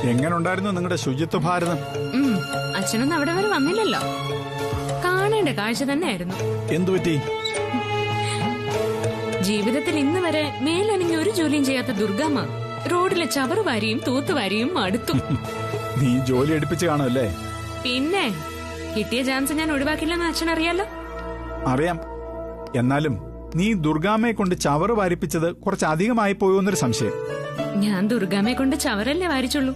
എങ്ങനെ ഉണ്ടായിരുന്നു നിങ്ങളുടെ ശുചിത്വ ഭാരതം? അച്ഛനൊന്നും അവിടെ വരെ വന്നില്ലല്ലോ. കാണേണ്ട കാഴ്ച തന്നെയായിരുന്നു. എന്തുപറ്റി? ജീവിതത്തിൽ ഇന്ന് വരെ മേലനങ്ങി ഒരു ജോലിയും ചെയ്യാത്ത ദുർഗാമ്മ റോഡിലെ ചവറുവാരിയും തൂത്തുവാരിയും അടുത്തു. നീ ജോലി എടുപ്പിച്ച് കാണുമല്ലേ? പിന്നെ കിട്ടിയ ചാൻസ് ഞാൻ ഒഴിവാക്കില്ലെന്ന് അച്ഛനറിയാലോ. അറിയാം. എന്നാലും നീ ദുർഗാമ്മയെ കൊണ്ട് ചവറ് വാരിപ്പിച്ചത് കുറച്ച് അധികമായി പോയോന്നൊരു സംശയം. ഞാൻ ദുർഗാമ്മയെ കൊണ്ട് ചവറല്ലേ വാരിച്ചുള്ളൂ.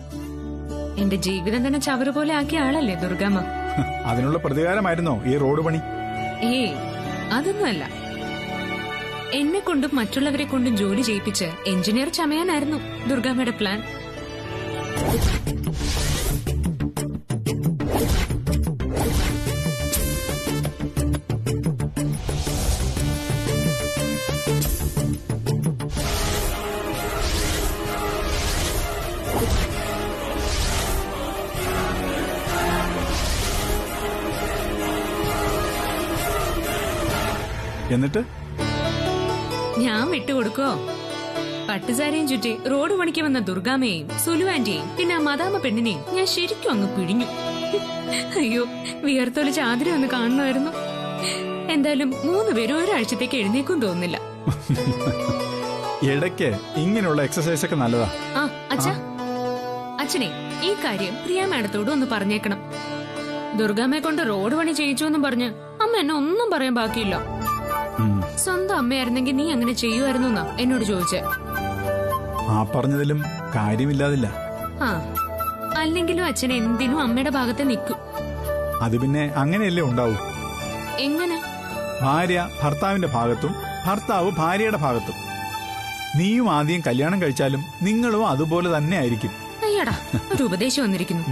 എന്റെ ജീവിതം തന്നെ ചവറ് പോലെ ആക്കിയ ആളല്ലേ ദുർഗാമ്മ. അതിനുള്ള പ്രതികാരമായിരുന്നോ ഈ റോഡ് പണി? ഏയ്, അതൊന്നുമല്ല. എന്നെ കൊണ്ടും മറ്റുള്ളവരെ കൊണ്ടും ജോലി ചെയ്യിപ്പിച്ച് എഞ്ചിനീയർ ചമയാനായിരുന്നു ദുർഗാമ്മയുടെ പ്ലാൻ. എന്നിട്ട് ഞാൻ വിട്ടുകൊടുക്കോ? പട്ടുസാരിയും ചുറ്റി റോഡ് പണിക്ക് വന്ന ദുർഗാമ്മയെയും സുലുവാന്റിയെയും പിന്നെ ആ മദാമ പെണ്ണിനെയും ഞാൻ ശരിക്കും അങ്ങ് പിഴിഞ്ഞു. അയ്യോ, വിയർത്തൊലിച്ച് ആതിരെ ഒന്ന് കാണണമായിരുന്നു. എന്തായാലും 3 പേരും ഒരാഴ്ചത്തേക്ക് എഴുന്നേക്കും തോന്നുന്നില്ല. ഇടയ്ക്ക് ഇങ്ങനെയുള്ള എക്സസൈസ് ഒക്കെ നല്ലതാ. ആ അച്ഛാ, അച്ഛനെ ഈ കാര്യം പ്രിയ മാഡത്തോട് ഒന്ന് പറഞ്ഞേക്കണം. ദുർഗാമ്മയെ കൊണ്ട് റോഡ് പണി ചെയ്യിച്ചു എന്നും പറഞ്ഞ് അമ്മ എന്നെ ഒന്നും പറയാൻ ബാക്കിയില്ല. സ്വന്തം അമ്മയായിരുന്നെങ്കിൽ നീ അങ്ങനെ ചെയ്യുമായിരുന്നു എന്നാ എന്നോട് ചോദിച്ചേ. ആ പറഞ്ഞതിലും കാര്യമില്ലാതില്ല. ആ, അല്ലെങ്കിലും അച്ഛൻ എന്തിനും അമ്മയുടെ ഭാഗത്ത് നിൽക്കും. അത് പിന്നെ അങ്ങനെയല്ലേ ഉണ്ടാവൂ. എങ്ങനെ? ഭാര്യ ഭർത്താവിന്റെ ഭാഗത്തും ഭർത്താവ് ഭാര്യയുടെ ഭാഗത്തും. നീയും ആദ്യം കല്യാണം കഴിച്ചാലും നിങ്ങളും അതുപോലെ തന്നെ ആയിരിക്കും. അയ്യടാ, ഒരു ഉപദേശം വന്നിരിക്കുന്നു.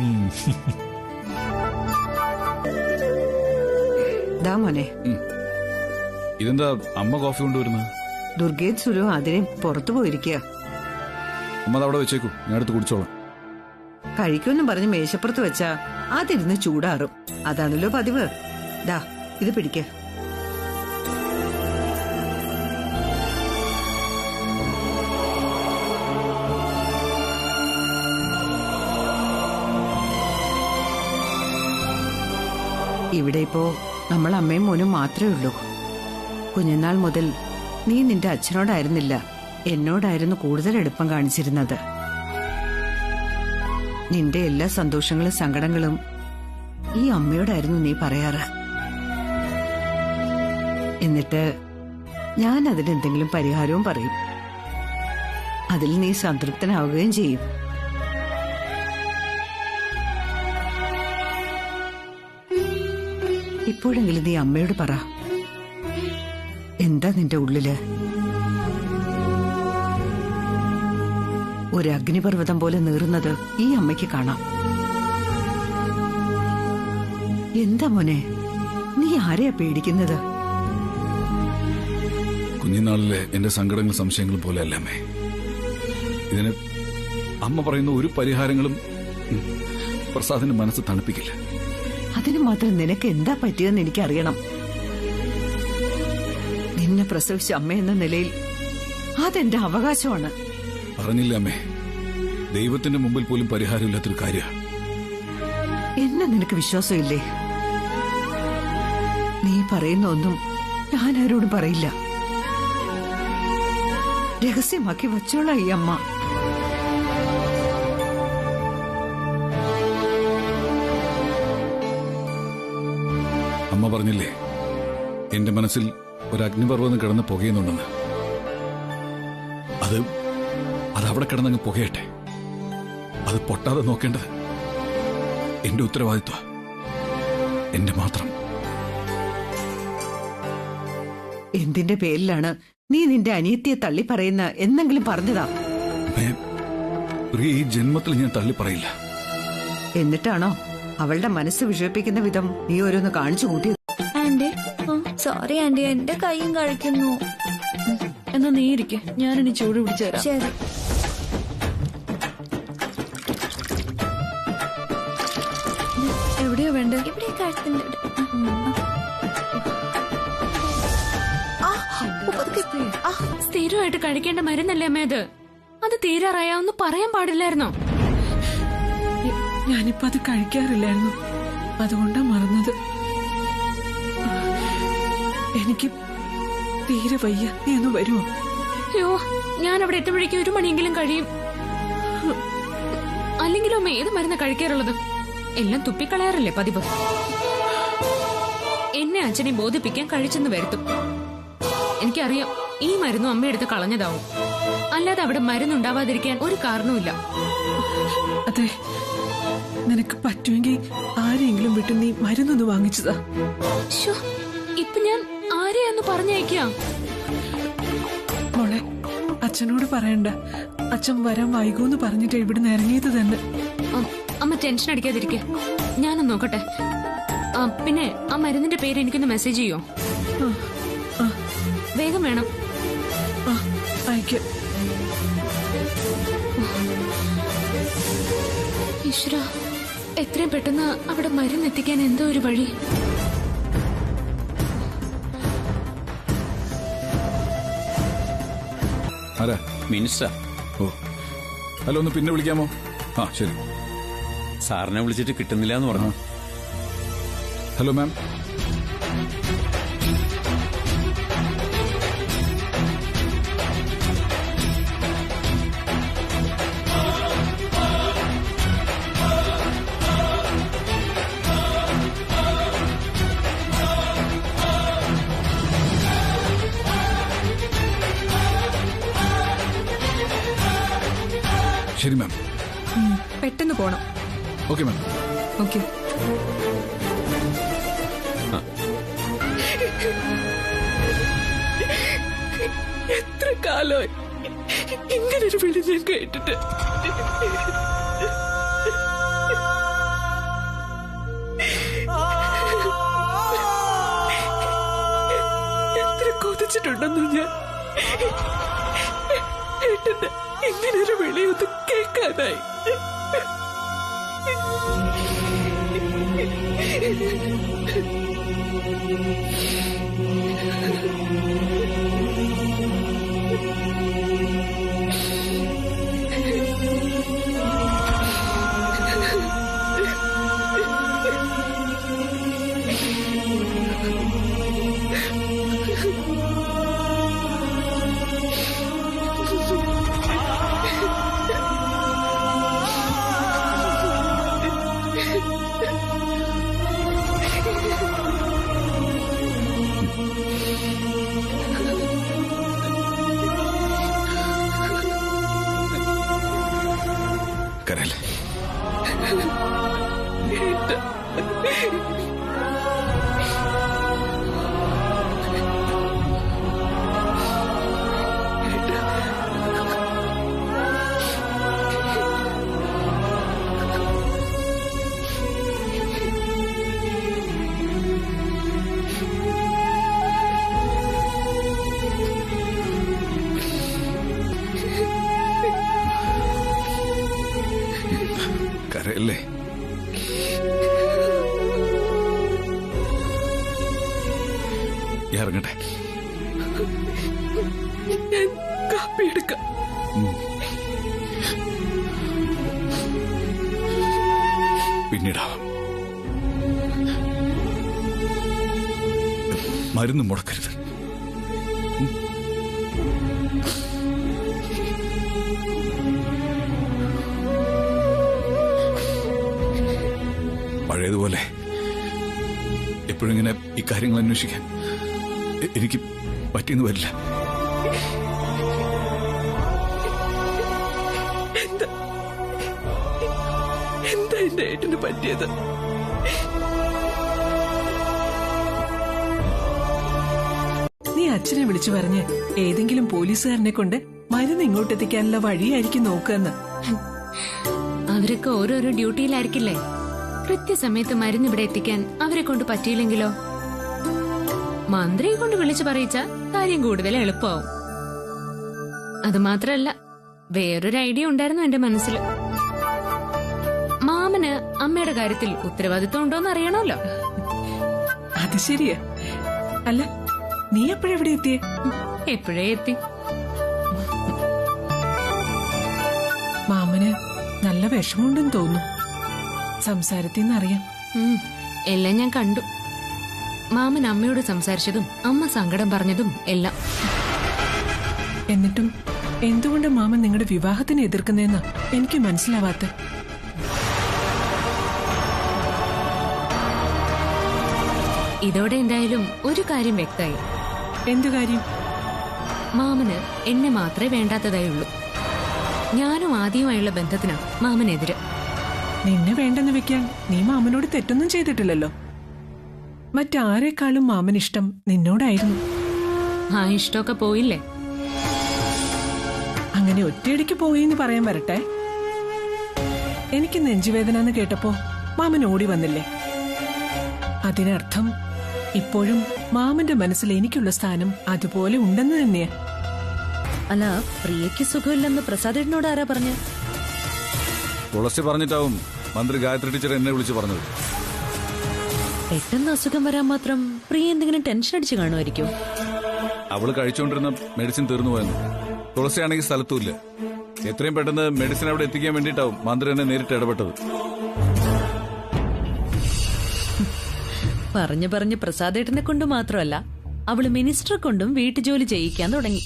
മോനെ, ഇതെന്താ അമ്മ കോഫി കൊണ്ടുവരുന്നത്? ദുർഗേത് സുലു അതിനെ പുറത്തു പോയിരിക്കുക. അമ്മ അതവിടെ വെച്ചേക്കൂ, ഞാൻ എടുത്ത് കുടിച്ചോളാം. കഴിക്കുമെന്നും പറഞ്ഞ് മേശപ്പുറത്ത് വെച്ചാ അതിരുന്ന് ചൂടാറും. അതാണല്ലോ പതിവ്. ദാ ഇത് പിടിക്ക. ഇവിടെ ഇപ്പോ നമ്മൾ അമ്മയും മോനും മാത്രമേ ഉള്ളൂ. കുഞ്ഞുനാൾ മുതൽ നീ നിന്റെ അച്ഛനോടായിരുന്നില്ല, എന്നോടായിരുന്നു കൂടുതൽ അടുപ്പം കാണിച്ചിരുന്നത്. നിന്റെ എല്ലാ സന്തോഷങ്ങളും സങ്കടങ്ങളും ഈ അമ്മയോടായിരുന്നു നീ പറയാറ്. എന്നിട്ട് ഞാൻ അതിനെന്തെങ്കിലും പരിഹാരവും പറയും. അതിൽ നീ സംതൃപ്തനാവുകയും ചെയ്യും. ഇപ്പോഴെങ്കിലും നീ അമ്മയോട് പറ, എന്താ നിന്റെ ഉള്ളില്? ഒരു അഗ്നിപർവ്വതം പോലെ നീറുന്നത് ഈ അമ്മയ്ക്ക് കാണാം. എന്താ മോനെ, നീ ആരെയാ പേടിക്കുന്നത്? കുഞ്ഞുനാളിലെ എന്റെ സങ്കടങ്ങളും സംശയങ്ങളും പോലെ അല്ല അമ്മേ. ഇതിന് അമ്മ പറയുന്ന ഒരു പരിഹാരങ്ങളും പ്രസാദിന്റെ മനസ്സ് തണുപ്പിക്കില്ല. അതിന് മാത്രം നിനക്ക് എന്താ പറ്റിയതെന്ന് എനിക്കറിയണം. നിന്നെ പ്രസവിച്ച അമ്മ എന്ന നിലയിൽ അതെന്റെ അവകാശമാണ്. പറഞ്ഞില്ല അമ്മേ, ദൈവത്തിന്റെ മുമ്പിൽ പോലും പരിഹാരമില്ലാത്തൊരു കാര്യമാണ്. എന്നെ നിനക്ക് വിശ്വാസമില്ലേ? നീ പറയുന്ന ഒന്നും ഞാൻ ആരോടും പറയില്ല. രഹസ്യമാക്കി വച്ചോളാം ഈ അമ്മ. അമ്മ പറഞ്ഞില്ലേ എന്റെ മനസ്സിൽ ഒരു അഗ്നിപർവ്വതം കിടന്ന് പുകയുന്നുണ്ടെന്ന്. അതവിടെ കിടന്നങ്ങ് പുകയട്ടെ. അത് പൊട്ടാതെ നോക്കേണ്ടത് എന്റെ ഉത്തരവാദിത്വ, എന്റെ മാത്രം. എന്തിന്റെ പേരിലാണ് നീ നിന്റെ അനിയത്തിയെ തള്ളി പറയുന്ന എന്നെങ്കിലും പറഞ്ഞതാ? ഈ ജന്മത്തിൽ ഞാൻ തള്ളി പറയില്ല. എന്നിട്ടാണോ അവളുടെ മനസ്സ് വിഷമിപ്പിക്കുന്ന വിധം നീ ഓരോന്ന് കാണിച്ചു കൂട്ടിയത്? ആന്റി, സോറി ആന്റി, എന്റെ കൈയും കഴിക്കുന്നു. എന്നാ നീ ഇരിക്കെ, ഞാനിനി ചൂട് പിടിച്ചു തരാം. ശരി. എവിടെയാ വേണ്ട? ഇവിടെ കഴിക്കുന്നുണ്ട്. സ്ഥിരമായിട്ട് കഴിക്കേണ്ട മരുന്നല്ലേ അമ്മ അത്? അത് തീരാറായ ഒന്ന് പറയാൻ പാടില്ലായിരുന്നോ? ഞാനിപ്പോ അത് കഴിക്കാറില്ലായിരുന്നു, അതുകൊണ്ടാ മറന്നത്. എനിക്ക് തീരെ വയ്യ, നീ ഒന്ന് വരുമോ? അയ്യോ, ഞാൻ അവിടെ എത്തുമ്പോഴേക്കും 1 മണിയെങ്കിലും കഴിയും. അല്ലെങ്കിലും അമ്മ ഏത് മരുന്ന് കഴിക്കാറുള്ളത്? എല്ലാം തുപ്പിക്കളയാറില്ലേ പതിവ്. എന്നെ അച്ഛനെ ബോധിപ്പിക്കാൻ കഴിച്ചെന്ന് വരുത്തും. എനിക്കറിയാം ഈ മരുന്നും അമ്മയെടുത്ത് കളഞ്ഞതാവും. അല്ലാതെ അവിടെ മരുന്നുണ്ടാവാതിരിക്കാൻ ഒരു കാരണവുമില്ല. അതെ, നിനക്ക് പറ്റുമെങ്കിൽ ആരെങ്കിലും വിട്ട് നീ മരുന്നൊന്ന് വാങ്ങിച്ചതാ. ശ്ശോ, ഇപ്പൊ ഞാൻ ആരെയാന്ന് പറഞ്ഞയക്കാം? മോളെ, അച്ഛനോട് പറയണ്ട. അച്ഛൻ വരാൻ വൈകൂന്ന് പറഞ്ഞിട്ട് ഇവിടുന്ന് ഇറങ്ങിയത് തന്നെ. അമ്മ ടെൻഷൻ അടിക്കാതിരിക്കെ, ഞാനൊന്ന് നോക്കട്ടെ. പിന്നെ ആ മരുന്നിന്റെ പേര് എനിക്കൊന്ന് മെസ്സേജ് ചെയ്യോ? വേഗം വേണം. അയക്കാം. ഈശ്വര, എത്രയും പെട്ടെന്ന് അവിടെ മരുന്ന് എത്തിക്കാൻ എന്തോ ഒരു വഴി. ആരാ? മിനിസ്റ്റർ. ഓ, ഹലോ, ഒന്ന് പിന്നെ വിളിക്കാമോ? ആ, ശരി. സാറിനെ വിളിച്ചിട്ട് കിട്ടുന്നില്ല എന്ന് പറഞ്ഞു. Hello ma'am. ശരി മാം. പെട്ടെന്ന് പോണം. Okay ma'am. ഓക്കെ. എത്ര കാലമായി ഇങ്ങനൊരു വിളി ഞാൻ കേട്ടിട്ട്. എത്ര കൊതിച്ചിട്ടുണ്ടെന്ന് ഞാൻ. ഏട്ടന്റെ ഇങ്ങനൊരു വിളിയൊന്ന് കേൾക്കാനായി. കരയല്ലേ? കരയല്ലേ? ഇറങ്ങട്ടെ. ഞാൻ കാപ്പി എടുക്കാം. പിന്നീടാവാം. മരുന്ന് മുടക്കരുത്. പഴയതുപോലെ എപ്പോഴും ഇങ്ങനെ ഇക്കാര്യങ്ങൾ അന്വേഷിക്കാൻ എനിക്ക് പറ്റിയെന്ന് വരില്ല. എന്താ എന്റെ ഏട്ടന് പറ്റിയത്? നീ അച്ഛനെ വിളിച്ചു പറഞ്ഞ് ഏതെങ്കിലും പോലീസുകാരനെ കൊണ്ട് മരുന്ന് ഇങ്ങോട്ടെത്തിക്കാനുള്ള വഴിയായിരിക്കും നോക്കുകയെന്ന്. അവരൊക്കെ ഓരോരോ ഡ്യൂട്ടിയിലായിരിക്കില്ലേ? കൃത്യസമയത്ത് മരുന്ന് ഇവിടെ എത്തിക്കാൻ അവരെ കൊണ്ട് പറ്റിയില്ലെങ്കിലോ? മന്ത്രിയെ കൊണ്ട് വിളിച്ചു പറയിച്ച കാര്യം കൂടുതൽ എളുപ്പമാവും. അതുമാത്രല്ല, വേറൊരു ഐഡിയ ഉണ്ടായിരുന്നു എന്റെ മനസ്സിൽ. മാമന് അമ്മയുടെ കാര്യത്തിൽ ഉത്തരവാദിത്വം ഉണ്ടോന്ന് അറിയണമല്ലോ. അത് ശരിയാ. അല്ല, നീ എപ്പോഴെവിടെ എത്തിയേ? എപ്പോഴേ എത്തി. മാമന് നല്ല വിഷമമുണ്ടെന്ന് തോന്നുന്നു. സംസാരത്തിൽ നിന്നറിയാം. എല്ലാം ഞാൻ കണ്ടു. മാമൻ അമ്മയോട് സംസാരിച്ചതും അമ്മ സങ്കടം പറഞ്ഞതും എല്ലാം. എന്നിട്ടും എന്തുകൊണ്ട് മാമൻ നിങ്ങളുടെ വിവാഹത്തിന് എതിർക്കുന്നതെന്നാ എനിക്ക് മനസ്സിലാവാത്ത. ഇതോടെ എന്തായാലും ഒരു കാര്യം വ്യക്തമായി. എന്തു കാര്യം? മാമന് എന്നെ മാത്രമേ വേണ്ടാത്തതായുള്ളൂ. ഞാനും ആദ്യമായുള്ള ബന്ധത്തിനാണ് മാമനെതിര്. നിന്നെ വേണ്ടെന്ന് വെക്കാൻ നീ മാമനോട് തെറ്റൊന്നും ചെയ്തിട്ടില്ലല്ലോ. മറ്റാരെക്കാളും മാമനിഷ്ടം നിന്നോടായിരുന്നു. ആ ഇഷ്ടമൊക്കെ പോയില്ലേ? അങ്ങനെ ഒറ്റയടിക്ക് പോയിന്ന് പറയാൻ വരട്ടെ. എനിക്ക് നെഞ്ചുവേദന എന്ന് കേട്ടപ്പോ മാമൻ ഓടി വന്നില്ലേ? അതിനർത്ഥം ഇപ്പോഴും മാമന്റെ മനസ്സിൽ എനിക്കുള്ള സ്ഥാനം അതുപോലെ ഉണ്ടെന്ന് തന്നെയാ. അല്ല, പ്രിയയ്ക്ക് സുഖമില്ലെന്ന് പ്രസാദേട്ടനോട് ആരാ പറഞ്ഞ? തുളസി പറഞ്ഞിട്ടാവും മന്ത്രി ഗായത്രി ടീച്ചർ എന്നെ വിളിച്ചു പറഞ്ഞത്. പെട്ടെന്ന് അസുഖം വരാൻ മാത്രം പ്രിയ എന്തെങ്കിലും ടെൻഷൻ അടിച്ച് കാണുമായിരിക്കും. അവള് കഴിച്ചുകൊണ്ടിരുന്ന മെഡിസിൻ തീർന്നു പോയെന്നു. തുളസിയാണെങ്കിൽ സ്ഥലത്തുമില്ല. എത്രയും പെട്ടെന്ന് മെഡിസിൻ അവിടെ എത്തിക്കാൻ വേണ്ടിയിട്ടാവും മന്ത്രി എന്നെ നേരിട്ട് ഇടപെട്ടത്. പറഞ്ഞു പ്രസാദേട്ടനെ കൊണ്ട് മാത്രമല്ല, അവള് മിനിസ്റ്ററെ കൊണ്ടും വീട്ടുജോലി ചെയ്യിക്കാൻ തുടങ്ങി.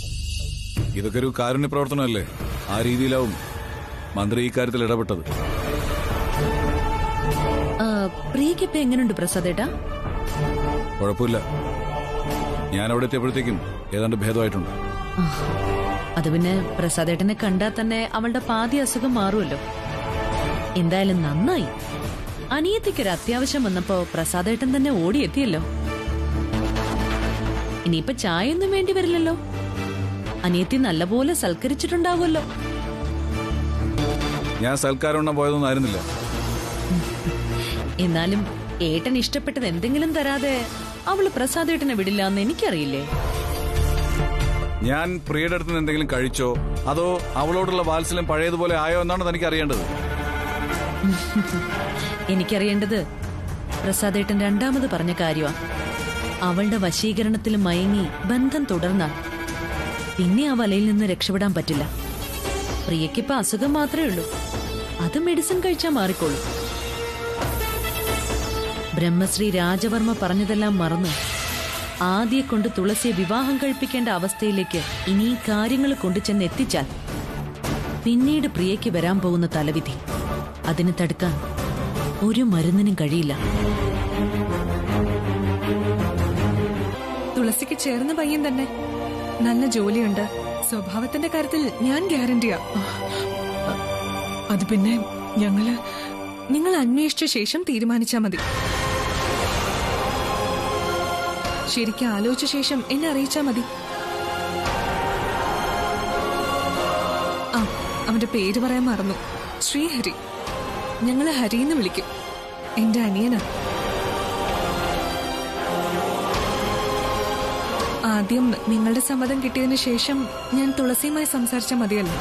ഇതൊക്കെ ഒരു കാരുണ്യ പ്രവർത്തനമല്ലേ? ആ രീതിയിലാവും മന്ത്രി ഈ കാര്യത്തിൽ ഇടപെട്ടത്. പ്രിയക്ക് ഇപ്പൊ എങ്ങനെയുണ്ട് പ്രസാദേട്ടാ? കുഴപ്പമില്ല. ഞാൻ അവിടെ എത്തിയപ്പോഴത്തേക്കും ഏതാണ്ട് ഭേദമായിട്ടുണ്ട്. അത് പിന്നെ പ്രസാദേട്ടനെ കണ്ടാൽ തന്നെ അവളുടെ പാതി അസുഖം മാറുമല്ലോ. എന്തായാലും നന്നായി. അനിയത്തിക്കൊരു അത്യാവശ്യം വന്നപ്പോ പ്രസാദേട്ടൻ തന്നെ ഓടിയെത്തിയല്ലോ. ഇനിയിപ്പൊ ചായയൊന്നും വേണ്ടി വരില്ലല്ലോ. അനിയത്തി നല്ലപോലെ സൽക്കരിച്ചിട്ടുണ്ടാവുമല്ലോ. ഞാൻ സൽക്കാരം ഉണ്ണാൻ പോയതൊന്നും ആയിരുന്നില്ല. എന്നാലും ഏട്ടൻ ഇഷ്ടപ്പെട്ടത് എന്തെങ്കിലും തരാതെ അവള് പ്രസാദേട്ടനെ വിടില്ല എന്ന് എനിക്കറിയില്ലേ? ഞാൻ പ്രിയയുടെ അടുത്ത് നിന്ന് എന്തെങ്കിലും കഴിച്ചോ അതോ അവളോടുള്ള വാത്സല്യം പഴയതുപോലെ ആയോ എന്നാണ് തനിക്ക് അറിയേണ്ടത്. എനിക്കറിയേണ്ടത് പ്രസാദേട്ടൻ രണ്ടാമത് പറഞ്ഞ കാര്യമാ. അവളുടെ വശീകരണത്തിൽ മയങ്ങി ബന്ധം തുടർന്നാൽ പിന്നെ ആ വലയിൽ നിന്ന് രക്ഷപ്പെടാൻ പറ്റില്ല. പ്രിയക്കിപ്പോ അസുഖം മാത്രമേ ഉള്ളൂ. അത് മെഡിസിൻ കഴിച്ചാൽ മാറിക്കോളൂ. ബ്രഹ്മശ്രീ രാജവർമ്മ പറഞ്ഞതെല്ലാം മറന്ന് ആദ്യെ കൊണ്ട് തുളസിയെ വിവാഹം കഴിപ്പിക്കേണ്ട അവസ്ഥയിലേക്ക് ഇനി ഈ കാര്യങ്ങൾ കൊണ്ടുചെന്ന് എത്തിച്ചാൽ പിന്നീട് പ്രിയയ്ക്ക് വരാൻ പോകുന്ന തലവിധി അതിന് തടുക്കാൻ ഒരു മരുന്നിനും കഴിയില്ല. തുളസിക്ക് ചേർന്ന പയ്യൻ തന്നെ. നല്ല ജോലിയുണ്ട്. സ്വഭാവത്തിന്റെ കാര്യത്തിൽ ഞാൻ ഗ്യാരണ്ടിയാ. അത് പിന്നെ നിങ്ങൾ അന്വേഷിച്ച ശേഷം തീരുമാനിച്ചാ മതി. ശരിക്കും ആലോചിച്ച ശേഷം എന്നെ അറിയിച്ചാ മതി. ആ, അവന്റെ പേര് പറയാൻ മറന്നു. ശ്രീഹരി. ഞങ്ങള് ഹരിന്ന് വിളിക്കും. എന്റെ അനിയനാ. ആദ്യം നിങ്ങളുടെ സമ്മതം കിട്ടിയതിനു ശേഷം ഞാൻ തുളസിയുമായി സംസാരിച്ചാൽ മതിയല്ലോ.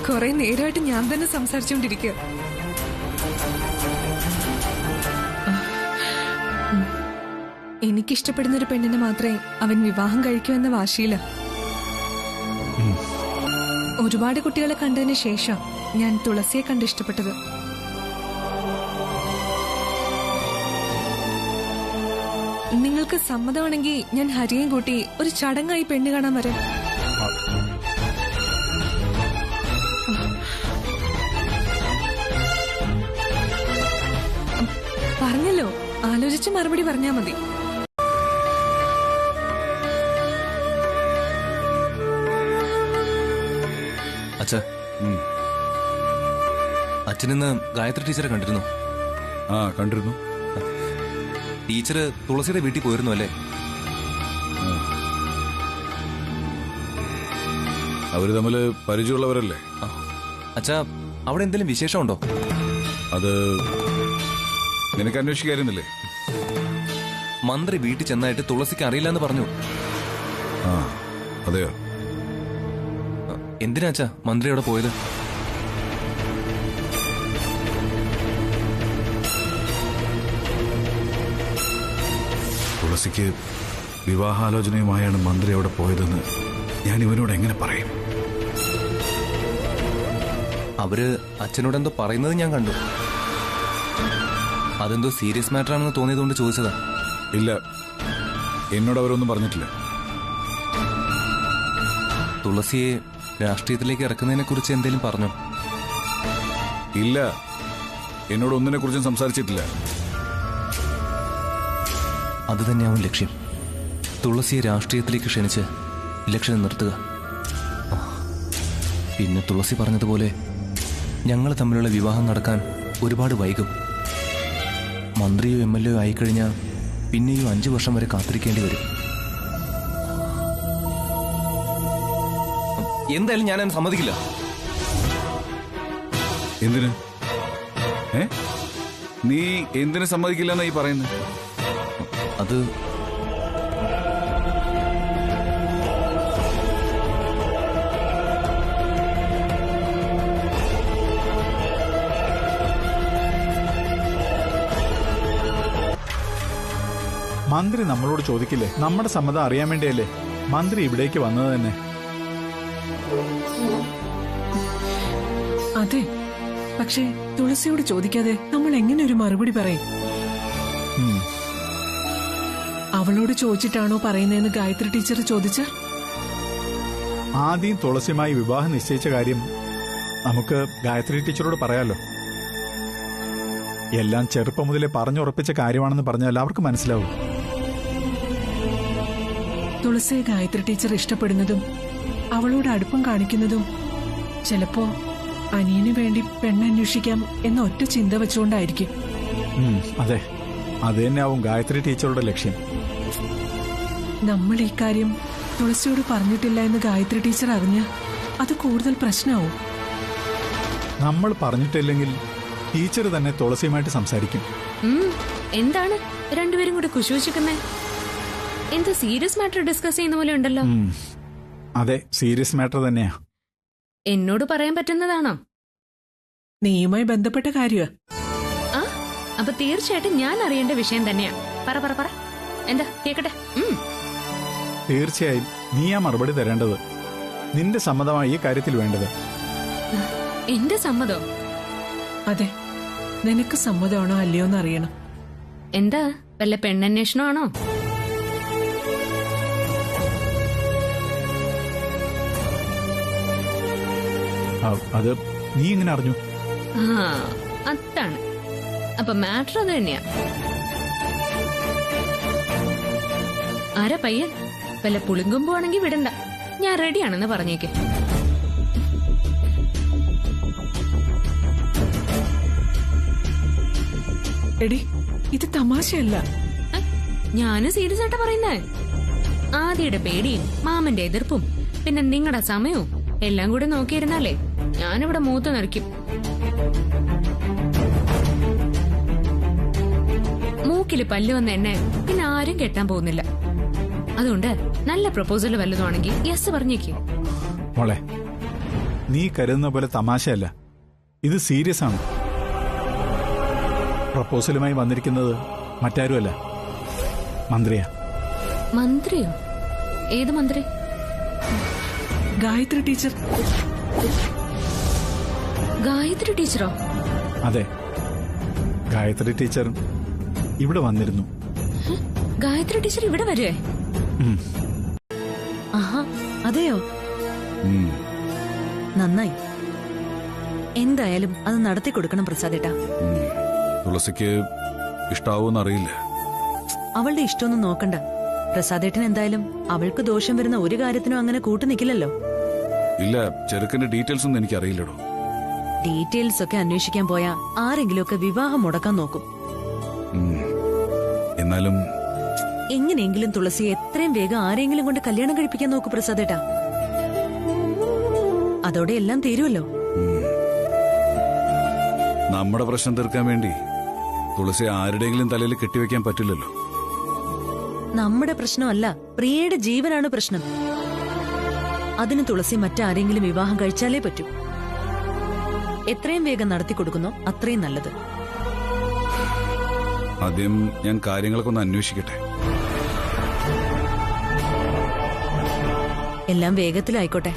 കുറെ നേരമായിട്ട് ഞാൻ തന്നെ സംസാരിച്ചുകൊണ്ടിരിക്കുക. എനിക്കിഷ്ടപ്പെടുന്ന ഒരു പെണ്ണിനെ മാത്രമേ അവൻ വിവാഹം കഴിക്കൂ എന്ന വാശിയില്ല. ഒരുപാട് കുട്ടികളെ കണ്ടതിന് ശേഷം ഞാൻ തുളസിയെ കണ്ട് ഇഷ്ടപ്പെട്ടത്. നിങ്ങൾക്ക് സമ്മതമാണെങ്കിൽ ഞാൻ ഹരിയും കൂട്ടി ഒരു ചടങ്ങായി പെണ്ണ് കാണാൻ വരാം. പറഞ്ഞല്ലോ, ആലോചിച്ച് മറുപടി പറഞ്ഞാ മതി. അച്ഛാ, അച്ഛനിന്ന് ഗായത്രി ടീച്ചറെ കണ്ടിരുന്നു. ആ, കണ്ടിരുന്നു. ടീച്ചറ് തുളസിയുടെ വീട്ടിൽ പോയിരുന്നു അല്ലേ? അവര് തമ്മില് പരിചയമുള്ളവരല്ലേ? അച്ഛാ, അവിടെ എന്തെങ്കിലും വിശേഷമുണ്ടോ? അത് നിനക്ക് അന്വേഷിക്കായിരുന്നില്ലേ? മന്ത്രി വീട്ടിൽ ചെന്നായിട്ട് തുളസിക്ക് അറിയില്ല എന്ന് പറഞ്ഞു. ആ, അതെയോ? എന്തിനാ അച്ഛാ മന്ത്രി അവിടെ പോയത്? തുളസിക്ക് വിവാഹാലോചനയുമായാണ് മന്ത്രി അവിടെ പോയതെന്ന് ഞാൻ ഇവനോട് എങ്ങനെ പറയും? അവര് അച്ഛനോട് എന്തോ പറയുന്നത് ഞാൻ കണ്ടു. അതെന്തോ സീരിയസ് മാറ്റർ ആണെന്ന് തോന്നിയതുകൊണ്ട് ചോദിച്ചതാ. ഇല്ല, എന്നോട് അവരൊന്നും പറഞ്ഞിട്ടില്ല. തുളസിയെ രാഷ്ട്രീയത്തിലേക്ക് ഇറക്കുന്നതിനെ കുറിച്ച് എന്തെങ്കിലും പറഞ്ഞോ? ഇല്ല, എന്നോട് ഒന്നിനെ കുറിച്ചും സംസാരിച്ചിട്ടില്ല. അത് തന്നെയാവും ലക്ഷ്യം. തുളസിയെ രാഷ്ട്രീയത്തിലേക്ക് ക്ഷണിച്ച് ഇലക്ഷന് നിർത്തുക. പിന്നെ തുളസി പറഞ്ഞതുപോലെ ഞങ്ങൾ തമ്മിലുള്ള വിവാഹം നടക്കാൻ ഒരുപാട് വൈകും. മന്ത്രിയോ MLA ആയിക്കഴിഞ്ഞാൽ പിന്നെയും 5 വർഷം വരെ കാത്തിരിക്കേണ്ടി വരും. എന്തായാലും ഞാനതിന് സമ്മതിക്കില്ല. എന്തിന്? നീ എന്തിനു സമ്മതിക്കില്ലെന്നാ ഈ പറയുന്നത്? അത് മന്ത്രി നമ്മളോട് ചോദിക്കില്ലേ? നമ്മുടെ സമ്മതം അറിയാൻ വേണ്ടിയല്ലേ മന്ത്രി ഇവിടേക്ക് വന്നത് തന്നെ. അതെ, പക്ഷേ തുളസിയോട് ചോദിക്കാതെ നമ്മൾ എങ്ങനെ ഒരു മറുപടി പറയും? അവളോട് ചോദിച്ചിട്ടാണോ പറയുന്നതെന്ന് ഗായത്രി ടീച്ചർ ചോദിച്ച? ആദ്യം തുളസിയുമായി വിവാഹം നിശ്ചയിച്ച കാര്യം നമുക്ക് ഗായത്രി ടീച്ചറോട് പറയാലോ. എല്ലാം ചെറുപ്പം മുതലേ പറഞ്ഞുറപ്പിച്ച കാര്യമാണെന്ന് പറഞ്ഞാൽ അവർക്ക് മനസ്സിലാവും. തുളസിയെ ഗായത്രി ടീച്ചർ ഇഷ്ടപ്പെടുന്നതും അവളോട് അടുപ്പം കാണിക്കുന്നതും ചിലപ്പോ അനിയന് വേണ്ടി പെണ്ണന്വേഷിക്കാം എന്ന ഒറ്റ ചിന്ത വെച്ചുകൊണ്ടായിരിക്കും. അതെ, അത് തന്നെയാവും ഗായത്രി ടീച്ചറുടെ ലക്ഷ്യം. നമ്മൾ ഈ കാര്യം തുളസിയോട് പറഞ്ഞിട്ടില്ല എന്ന് ഗായത്രി ടീച്ചർ അറിഞ്ഞ് അത് കൂടുതൽ പ്രശ്നമാവും. നമ്മൾ പറഞ്ഞിട്ടില്ലെങ്കിൽ ടീച്ചർ തന്നെ തുളസിയുമായിട്ട് സംസാരിക്കും. എന്താണ് രണ്ടുപേരും കൂടെ കുശുവെച്ചിരിക്കുന്നേ? എന്തോ സീരിയസ് മാറ്റർ ഡിസ്കസ് ചെയ്യുന്ന പോലെ ഉണ്ടല്ലോ. അതെ, സീരിയസ് മാറ്റർ തന്നെയാ. എന്നോട് പറയാൻ പറ്റുന്നതാണോ? നീയുമായി ബന്ധപ്പെട്ട കാര്യമാ. ആ, അപ്പൊ തീർച്ചയായിട്ടും ഞാൻ അറിയേണ്ട വിഷയം തന്നെയാ. പറ പറ പറ, എന്താ കേക്കട്ടെ. തീർച്ചയായും നീയാ മറുപടി തരേണ്ടത്. നിന്റെ സമ്മതമായി ഈ കാര്യത്തിൽ വേണ്ടത്. എന്റെ സമ്മതം? അതെ, നിനക്ക് സമ്മതമാണോ അല്ലയോ എന്ന് അറിയണം. എന്താ വല്ല പെണ്ണന്വേഷണമാണോ? അത് നീ എങ്ങനെ അറിഞ്ഞു? ആ, അതാണ്. അപ്പൊ മാറ്റർ അത് തന്നെയാ. ആരാ പയ്യൻ? വല്ല പുളിങ്കൊമ്പോ ആണെങ്കിൽ വിടണ്ട, ഞാൻ റെഡിയാണെന്ന് പറഞ്ഞേക്ക്. എടി, ഇത് തമാശയല്ല. ഞാനും സീരിയസ് ആയിട്ടാ പറയുന്നേ. ആദ്യയുടെ പേടിയും മാമന്റെ എതിർപ്പും പിന്നെ നിങ്ങളുടെ സമയവും എല്ലാം കൂടെ നോക്കിയിരുന്നാലേ ഞാനിവിടെ മൂത്ത് നിറയ്ക്കും. മൂക്കില് പല്ല് വന്ന എണ്ണ പിന്നെ ആരും കെട്ടാൻ പോകുന്നില്ല. അതുകൊണ്ട് നല്ല പ്രപ്പോസൽ വല്ലതുമാണെങ്കിൽ യെസ് പറഞ്ഞേക്ക്. മോളെ, നീ കരുതുന്ന പോലെ തമാശയല്ല, ഇത് സീരിയസ് ആണ്. പ്രപ്പോസലുമായി വന്നിരിക്കുന്നത് മറ്റാരുമല്ല, മന്ത്രിയാ. മന്ത്രിയോ? ഏത് മന്ത്രി? ഗായത്രി ടീച്ചർ. ഗായത്രി ടീച്ചറോ? അതെ, ഗായത്രി ടീച്ചർ ഇവിടെ വന്നിരുന്നു. ഗായത്രി ടീച്ചർ ഇവിടെ വരുവേ? ആഹാ, അതെയോ? നന്നായി. എന്തായാലും അത് നടത്തി കൊടുക്കണം പ്രസാദേട്ടാ. തുളസിക്ക് ഇഷ്ടാവൂന്നറിയില്ല. അവളുടെ ഇഷ്ടമൊന്നും നോക്കണ്ട. പ്രസാദേട്ടൻ എന്തായാലും അവൾക്ക് ദോഷം വരുന്ന ഒരു കാര്യത്തിനും അങ്ങനെ കൂട്ടു നിൽക്കില്ലല്ലോ. ഇല്ല, ചെറുക്കന്റെ ഡീറ്റെയിൽസ് ഒന്നും എനിക്ക് അറിയില്ലടോ. ഡീറ്റെയിൽസ് ഒക്കെ അന്വേഷിക്കാൻ പോയാ ആരെങ്കിലും ഒക്കെ വിവാഹം മുടക്കാൻ നോക്കും. എന്നാലും എങ്ങനെയെങ്കിലും തുളസിയെ എത്രയും വേഗം ആരെങ്കിലും കൊണ്ട് കല്യാണം കഴിപ്പിക്കാൻ നോക്കൂ പ്രസാദേട്ടാ. അതോടെ എല്ലാം തീരുമല്ലോ. നമ്മുടെ പ്രശ്നം തീർക്കാൻ വേണ്ടി തുളസി ആരുടെയെങ്കിലും തലയിൽ കെട്ടിവെക്കാൻ പറ്റില്ലല്ലോ. നമ്മുടെ പ്രശ്നമല്ല, പ്രിയയുടെ ജീവനാണ് പ്രശ്നം. അതിന് തുളസി മറ്റാരെങ്കിലും വിവാഹം കഴിച്ചാലേ പറ്റൂ. എത്രയും വേഗം നടത്തി കൊടുക്കുന്നോ അത്രയും നല്ലത്. ആദ്യം ഞാൻ കാര്യങ്ങളൊക്കെ ഒന്ന് അന്വേഷിക്കട്ടെ. എല്ലാം വേഗത്തിലായിക്കോട്ടെ.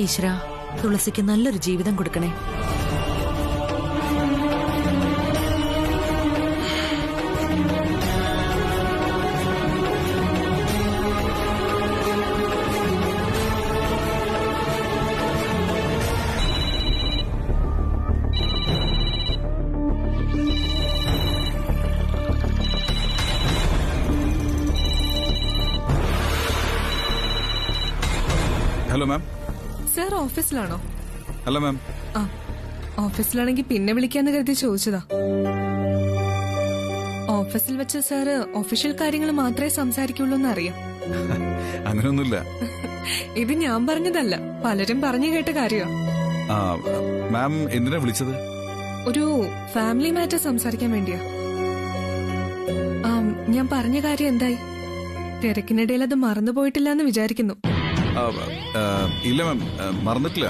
ഈശ്വര, തുളസിക്ക് നല്ലൊരു ജീവിതം കൊടുക്കണേ. Hello ma'am. സാർ ഓഫീസിലാണോ? അല്ല മാം. ആ, ഓഫീസിലാണെങ്കിൽ പിന്നെ വിളിക്കാന്ന് കരുതി ചോദിച്ചതാ. ഓഫീസിൽ വെച്ച് സാറ് ഒഫീഷ്യൽ കാര്യങ്ങൾ മാത്രമേ സംസാരിക്കുള്ളൂ എന്നറിയാം. അങ്ങനെയൊന്നുമില്ല. ഇത് ഞാൻ പറഞ്ഞതല്ല, പലരും പറഞ്ഞു കേട്ട കാര്യമാണ്. മാം എന്തിനാ വിളിച്ചത്? ഒരു ഫാമിലി മാറ്റർ സംസാരിക്കാൻ വേണ്ടിയാ. ഞാൻ പറഞ്ഞ കാര്യം എന്തായി? തിരക്കിനിടയിൽ അത് മറന്നുപോയിട്ടില്ല എന്ന് വിചാരിക്കുന്നു. ഇല്ല മാം, മറന്നിട്ടില്ല.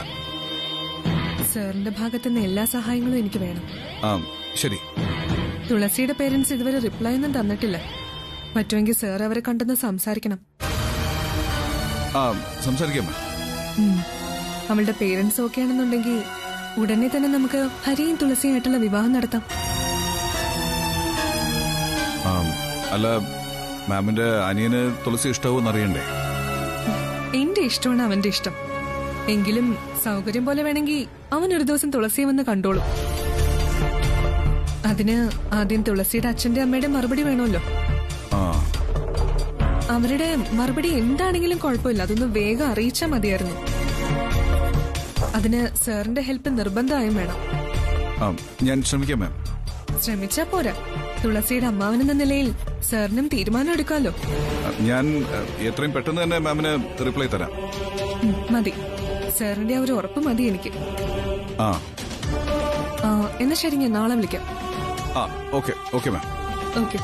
സാറിന്റെ ഭാഗത്തുനിന്ന് എല്ലാ സഹായങ്ങളും എനിക്ക് വേണം. ശരി. തുളസിയുടെ പേരൻസ് ഇതുവരെ റിപ്ലൈ ഒന്നും തന്നിട്ടില്ല. പറ്റുമെങ്കിൽ സാർ അവരെ കണ്ടെന്ന് സംസാരിക്കണം. സംസാരിക്കാം മാം. അവളുടെ പേരൻസ് ഓക്കെ ആണെന്നുണ്ടെങ്കിൽ ഉടനെ തന്നെ നമുക്ക് ഹരിയും തുളസിയുമായിട്ടുള്ള വിവാഹം നടത്താം. അല്ല, മാമിന്റെ അനിയന് തുളസി ഇഷ്ടമാവെന്ന് അറിയണ്ടേ? എന്റെ ഇഷ്ടമാണ് അവന്റെ ഇഷ്ടം. എങ്കിലും സൗകര്യം പോലെ വേണമെങ്കിൽ അവൻ ഒരു ദിവസം തുളസിയെ വന്ന് കണ്ടോളും. അതിന് ആദ്യം തുളസിയുടെ അച്ഛന്റെ അമ്മയുടെ മറുപടി വേണമല്ലോ. അവരുടെ മറുപടി എന്താണെങ്കിലും കുഴപ്പമില്ല, അതൊന്ന് വേഗം അറിയിച്ചാൽ മതിയായിരുന്നു. അതിന് സാറിന്റെ ഹെൽപ്പ് നിർബന്ധമായും വേണം. ഞാൻ ശ്രമിക്കാം മാം. ശ്രമിച്ചാ പോരാ, തുളസിയുടെ അമ്മാവനെന്ന നിലയിൽ സാറിനും തീരുമാനം എടുക്കാമല്ലോ. ഞാൻ എത്രയും പെട്ടെന്ന് തന്നെ മാമിന് റിപ്ലൈ തരാം. മതി, സാറിന്റെ ആ ഒരു ഉറപ്പ് മതി എനിക്ക്. എന്നാ ശരി, ഞാൻ നാളെ വിളിക്കാം. Okay okay ma'am. ഓക്കെ.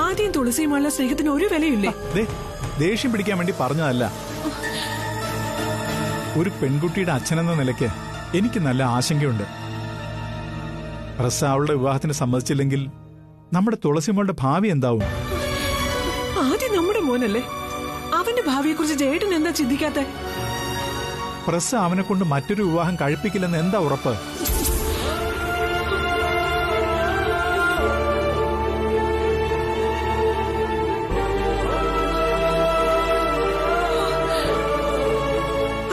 ആദ്യം തുളസിയുമുള്ള സ്നേഹത്തിന് ഒരു വിലയില്ലേ? ദേഷ്യം പിടിക്കാൻ വേണ്ടി പറഞ്ഞതല്ല. ഒരു പെൺകുട്ടിയുടെ അച്ഛനെന്ന നിലയ്ക്ക് എനിക്ക് നല്ല ആശങ്കയുണ്ട്. പ്രസ് അവളുടെ വിവാഹത്തിന് സമ്മതിച്ചില്ലെങ്കിൽ നമ്മുടെ തുളസിമോളുടെ ഭാവി എന്താവും? ആദ്യം നമ്മുടെ മോനല്ലേ, അവന്റെ ഭാവിയെ കുറിച്ച് ജേട്ടൻ എന്താ ചിന്തിക്കാത്ത? പ്രസ് അവനെ കൊണ്ട് മറ്റൊരു വിവാഹം കഴിപ്പിക്കില്ലെന്ന് എന്താ ഉറപ്പ്?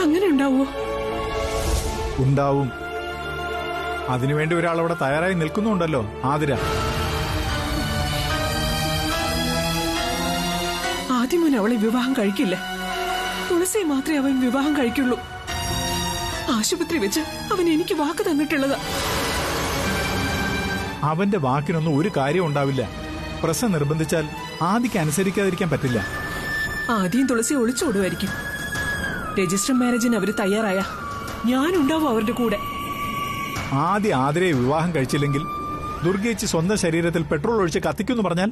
അങ്ങനെ ഉണ്ടാവോ? ഉണ്ടാവും. അതിനുവേണ്ടി ഒരാളവിടെ തയ്യാറായി നിൽക്കുന്നുണ്ടല്ലോ, ആതിര. ആദ്യം അവൻ അവളെ വിവാഹം കഴിക്കില്ല. തുളസിയെ മാത്രമേ അവൻ വിവാഹം കഴിക്കുള്ളൂ. ആശുപത്രി വെച്ച് അവൻ എനിക്ക് വാക്ക് തന്നിട്ടുള്ളതാ. അവന്റെ വാക്കിനൊന്നും ഒരു കാര്യം ഉണ്ടാവില്ല. പ്രസ നിർബന്ധിച്ചാൽ ആദിക്ക് അനുസരിക്കാതിരിക്കാൻ പറ്റില്ല. ആദ്യം തുളസി ഒളിച്ചോടുമായിരിക്കും. രജിസ്റ്റർ മാരേജിന് അവര് തയ്യാറായ ഞാനുണ്ടാവും അവരുടെ കൂടെ. ആദ്യം ആതിരയെ വിവാഹം കഴിച്ചില്ലെങ്കിൽ ദുർഗേച്ചി സ്വന്തം ശരീരത്തിൽ പെട്രോൾ ഒഴിച്ച് കത്തിക്കുമെന്ന് പറഞ്ഞാൽ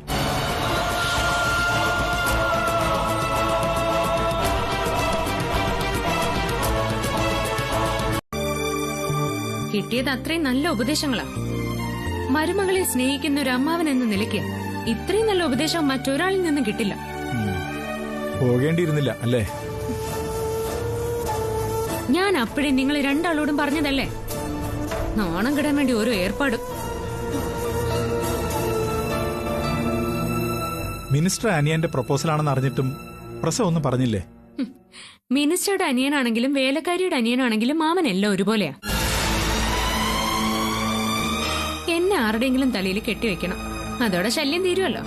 കിട്ടിയത് അത്രയും നല്ല ഉപദേശങ്ങളാ. മരുമകളെ സ്നേഹിക്കുന്ന ഒരു അമ്മാവൻ എന്ന നിലയ്ക്ക് ഇത്രയും നല്ല ഉപദേശം മറ്റൊരാളിൽ നിന്നും കിട്ടില്ല. പോകേണ്ടിയിരുന്നില്ല അല്ലേ? ഞാൻ അപ്പോഴേ നിങ്ങൾ രണ്ടാളോടും പറഞ്ഞതല്ലേ, നാണം കിടാൻ വേണ്ടി ഓരോ ഏർപ്പാടും. മിനിസ്റ്റർ അനിയന്റെ പ്രപ്പോസലാണെന്ന് അറിഞ്ഞിട്ടും പ്രസ ഒന്നും പറഞ്ഞില്ലേ? മിനിസ്റ്ററുടെ അനിയനാണെങ്കിലും വേലക്കാരിയുടെ അനിയനാണെങ്കിലും മാമൻ എല്ലാം ഒരുപോലെയാ. എന്നെ ആരുടെയെങ്കിലും തലയിൽ കെട്ടിവെക്കണം, അതോടെ ശല്യം തീരുമല്ലോ.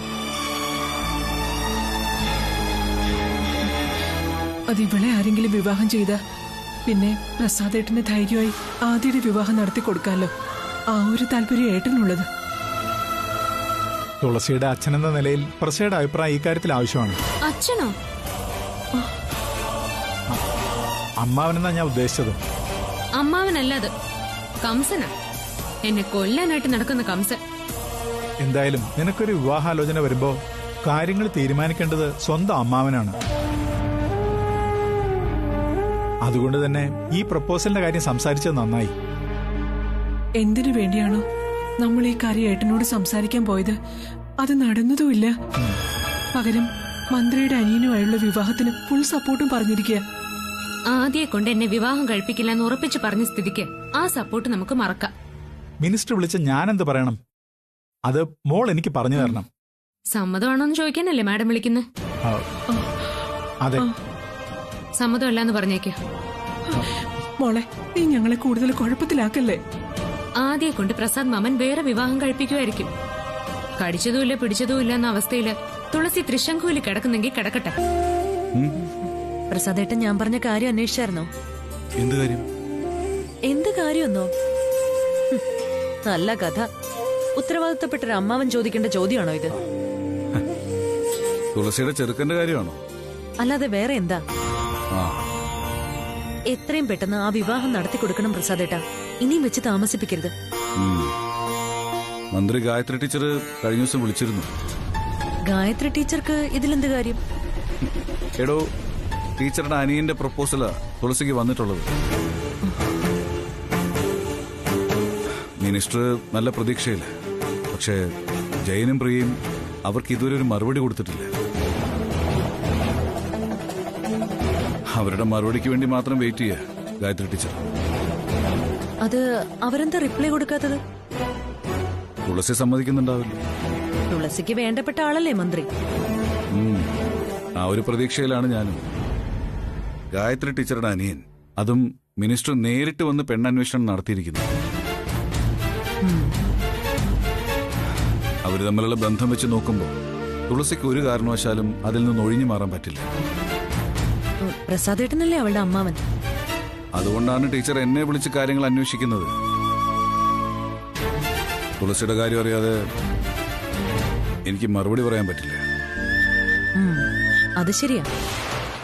അതിവളെ ആരെങ്കിലും വിവാഹം ചെയ്ത പിന്നെ പ്രസാദേട്ടന് ധൈര്യമായി ആദ്യയുടെ വിവാഹം നടത്തി കൊടുക്കാമല്ലോ. ആ ഒരു താല്പര്യം ഏട്ടനുള്ളത്. തുളസിയുടെ അച്ഛനെന്ന നിലയിൽ പ്രസയുടെ അഭിപ്രായം ഇക്കാര്യത്തിൽ ആവശ്യമാണ്. അച്ഛനോ? അമ്മാവനെന്നാ ഞാൻ ഉദ്ദേശിച്ചത്. അമ്മാവനല്ല, അത് കംസനാ. എന്നെ കൊല്ലാനായിട്ട് നടക്കുന്ന കംസൻ. എന്തായാലും നിനക്കൊരു വിവാഹാലോചന വരുമ്പോ കാര്യങ്ങൾ തീരുമാനിക്കേണ്ടത് സ്വന്തം അമ്മാവനാണ്. അതുകൊണ്ട് തന്നെ ഈ പ്രപ്പോസലിന്റെ കാര്യം സംസാരിച്ചത് നന്നായി. എന്തിനു വേണ്ടിയാണോ നമ്മൾ ഈ കാര്യം ഏട്ടനോട് സംസാരിക്കാൻ പോയത് അത് നടന്നതുമില്ല. പകരം മന്ത്രിയുടെ അനിയനുമായുള്ള വിവാഹത്തിന് ഫുൾ സപ്പോർട്ടും പറഞ്ഞിരിക്കുക. ആദ്യം കൊണ്ട് എന്നെ വിവാഹം കഴിപ്പിക്കില്ല എന്ന് ഉറപ്പിച്ച് പറഞ്ഞ സ്ഥിതിക്ക് ആ സപ്പോർട്ട് നമുക്ക് മറക്കാം. മിനിസ്റ്റർ വിളിച്ച ഞാനെന്ത് പറയണം? അത് മോൾ എനിക്ക് പറഞ്ഞു തരണം. സമ്മതമാണോന്ന് ചോദിക്കാനല്ലേ മാഡം വിളിക്കുന്നത്? അതെ, സമ്മതമല്ലാന്ന് പറഞ്ഞേക്ക്. മോളെ, നീ ഞങ്ങളെ കൂടുതൽ കുഴപ്പത്തിലാക്കല്ലേ. ആദ്യം കൊണ്ട് പ്രസാദ് മാമൻ വേറെ വിവാഹം കഴിപ്പിക്കുമായിരിക്കും. കടിച്ചതുമില്ല പിടിച്ചതുമില്ല എന്ന അവസ്ഥയില് തുളസി ത്രിശങ്കുവിൽ കിടക്കുന്നെങ്കിൽ കിടക്കട്ടെ. പ്രസാദേട്ടൻ ഞാൻ പറഞ്ഞ കാര്യം അന്വേഷിച്ചായിരുന്നോ? എന്ത് കാര്യം? എന്ത് കാര്യമെന്നോ? നല്ല കഥ. ഉത്തരവാദിത്തപ്പെട്ടൊരു അമ്മാവൻ ചോദിക്കേണ്ട ചോദ്യമാണോ ഇത്? തുളസിയുടെ ചെറുക്കന്റെ കാര്യമാണോ? അല്ലാതെ വേറെ എന്താ? ആ, എത്രയും പെട്ടെന്ന് ആ വിവാഹം നടത്തി കൊടുക്കണം പ്രസാദേട്ടാ. ഇനിയും വെച്ച് താമസിപ്പിക്കരുത്. മന്ത്രി ഗായത്രി ടീച്ചർ കഴിഞ്ഞ ദിവസം വിളിച്ചിരുന്നു. ഗായത്രി ടീച്ചർക്ക് ഇതിലെന്ത് കാര്യം? എടോ, ടീച്ചറുടെ അനിയന്റെ പ്രപ്പോസലാ തുളസിക്ക് വന്നിട്ടുള്ളത്. മിനിസ്റ്റർ നല്ല പ്രതീക്ഷയില്ല. പക്ഷേ ജയനും പ്രിയയും അവർക്ക് ഇതുവരെ ഒരു മറുപടി കൊടുത്തിട്ടില്ല. അവരുടെ മറുപടിക്ക് വേണ്ടി മാത്രം വെയിറ്റ് ചെയ്യുക ഗായത്രി ടീച്ചർ. അത് അവരെന്താ റിപ്ലൈ കൊടുക്കാത്തത്? തുളസി സമ്മതിക്കുന്നുണ്ടാവില്ല. തുളസിക്ക് വേണ്ടപ്പെട്ട ആളല്ലേ മന്ത്രി. ആ ഒരു പ്രതീക്ഷയിലാണ് ഞാനും. ഗായത്രി ടീച്ചറുടെ അനിയൻ, അതും മിനിസ്റ്റർ നേരിട്ട് വന്ന് പെണ്ണന്വേഷണം നടത്തിയിരിക്കുന്നു. അവര് തമ്മിലുള്ള ബന്ധം വെച്ച് നോക്കുമ്പോൾ തുളസിക്ക് ഒരു കാരണവശാലും അതിൽ നിന്ന് ഒഴിഞ്ഞു മാറാൻ പറ്റില്ല. പ്രസാദേട്ടനല്ലേ അവളുടെ അമ്മാവൻ. അതുകൊണ്ടാണ് ടീച്ചർ എന്നെ വിളിച്ച് കാര്യങ്ങൾ അന്വേഷിക്കുന്നത്. തുളസിയുടെ കാര്യം അറിയാതെ എനിക്ക് മറുപടി പറയാൻ പറ്റില്ല. അത് ശരിയാ.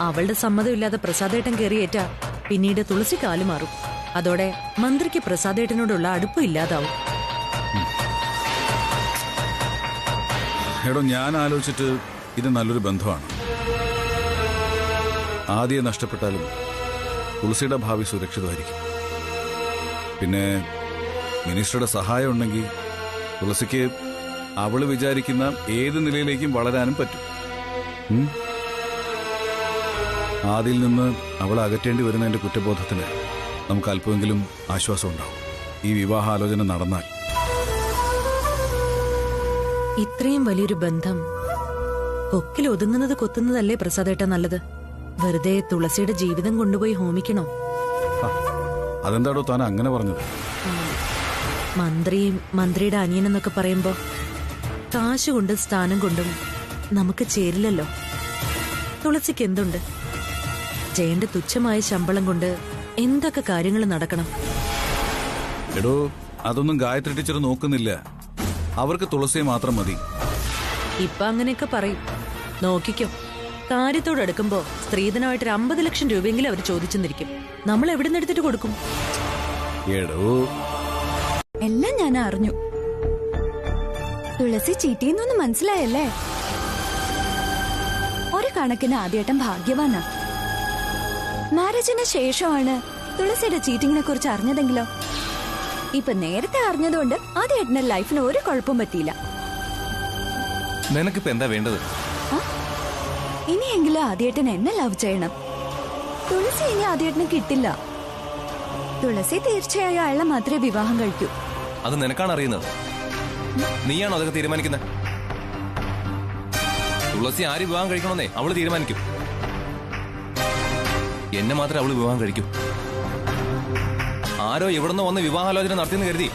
അവളുടെ സമ്മതമില്ലാതെ പ്രസാദേട്ടൻ കയറിയേറ്റാ പിന്നീട് തുളസി കാലുമാറും. അതോടെ മന്ത്രിക്ക് പ്രസാദേട്ടനോടുള്ള അടുപ്പം ഇല്ലാതാവും. എടോ, ഞാൻ ആലോചിച്ചിട്ട് ഇത് നല്ലൊരു ബന്ധമാണ്. ആദ്യം നഷ്ടപ്പെട്ടാലും തുളസിയുടെ ഭാവി സുരക്ഷിതമായിരിക്കും. പിന്നെ മിനിസ്റ്ററുടെ സഹായം ഉണ്ടെങ്കിൽ തുളസിക്ക് അവള് വിചാരിക്കുന്ന ഏത് നിലയിലേക്കും വളരാനും പറ്റും. ആദിയിൽ നിന്ന് അവളെ അകറ്റേണ്ടി വരുന്നതിന്റെ കുറ്റബോധത്തിന് നമുക്ക് അല്പമെങ്കിലും ആശ്വാസം ഉണ്ടാവും ഈ വിവാഹാലോചന നടന്നാൽ. ഇത്രയും വലിയൊരു ബന്ധം കൊക്കിൽ ഒതുങ്ങുന്നത് കൊത്തുന്നതല്ലേ പ്രസാദേട്ട നല്ലത്? വെറുതെ തുളസിയുടെ ജീവിതം കൊണ്ടുപോയി ഹോമിക്കണോ? അതെന്താടോ താൻ അങ്ങനെ പറഞ്ഞത്? മന്ത്രിയുടെ അനിയനെന്നൊക്കെ പറയുമ്പോ കാശുകൊണ്ടും സ്ഥാനം കൊണ്ടും നമുക്ക് ചേരില്ലല്ലോ. തുളസിക്ക് എന്തുണ്ട്? ജയന്റെ തുച്ഛമായ ശമ്പളം കൊണ്ട് എന്തൊക്കെ കാര്യങ്ങൾ നടക്കണം. എടോ, അതൊന്നും ഗായത്രി ടീച്ചർ നോക്കുന്നില്ല. അവർക്ക് തുളസിയെ മാത്രം മതി. ഇപ്പൊ അങ്ങനെയൊക്കെ പറയും. നോക്കിക്കോ, കാര്യത്തോടടുക്കുമ്പോ സ്ത്രീധനമായിട്ടൊരു 50 ലക്ഷം രൂപയെങ്കിലും അവർ ചോദിച്ചെന്നിരിക്കും. നമ്മൾ എവിടെ നിന്ന് എടുത്തിട്ട് കൊടുക്കും? എടോ, എല്ലാം ഞാൻ അറിഞ്ഞു. തുളസി ചീറ്റിന്നൊന്ന് മനസ്സിലായല്ലേ? ഒരു കണക്കിന് ആദ്യേട്ടൻ ഭാഗ്യവാനാ. മാരേജിന് ശേഷമാണ് തുളസിയുടെ ചീറ്റിങ്ങിനെ കുറിച്ച് അറിഞ്ഞതെങ്കിലോ? ഇപ്പൊ നേരത്തെ അറിഞ്ഞതുകൊണ്ട് ആദ്യേട്ടന്റെ ലൈഫിന് ഒരു കുഴപ്പം പറ്റിയില്ല. നിനക്കിപ്പോ എന്താ വേണ്ടത്? ഇനിയെങ്കിലും ആദ്യേട്ടൻ എന്നെ ലവ് ചെയ്യണം. തുളസി ഇനി ആദ്യേട്ടന് കിട്ടില്ല. തുളസി തീർച്ചയായും അയാളെ മാത്രമേ വിവാഹം കഴിക്കൂ. അത് നിനക്കാണ് അറിയുന്നത്. നീയാണോ അതൊക്കെ തീരുമാനിക്കുന്നത്? തുളസി ആര് വിവാഹം കഴിക്കണമെന്നേ അവള് തീരുമാനിക്കും. എന്നെ മാത്രമേ അവള് വിവാഹം കഴിക്കൂ. ആരോ എവിടുന്നോ വന്ന് വിവാഹാലോചന നടത്തിയെന്ന് കരുതി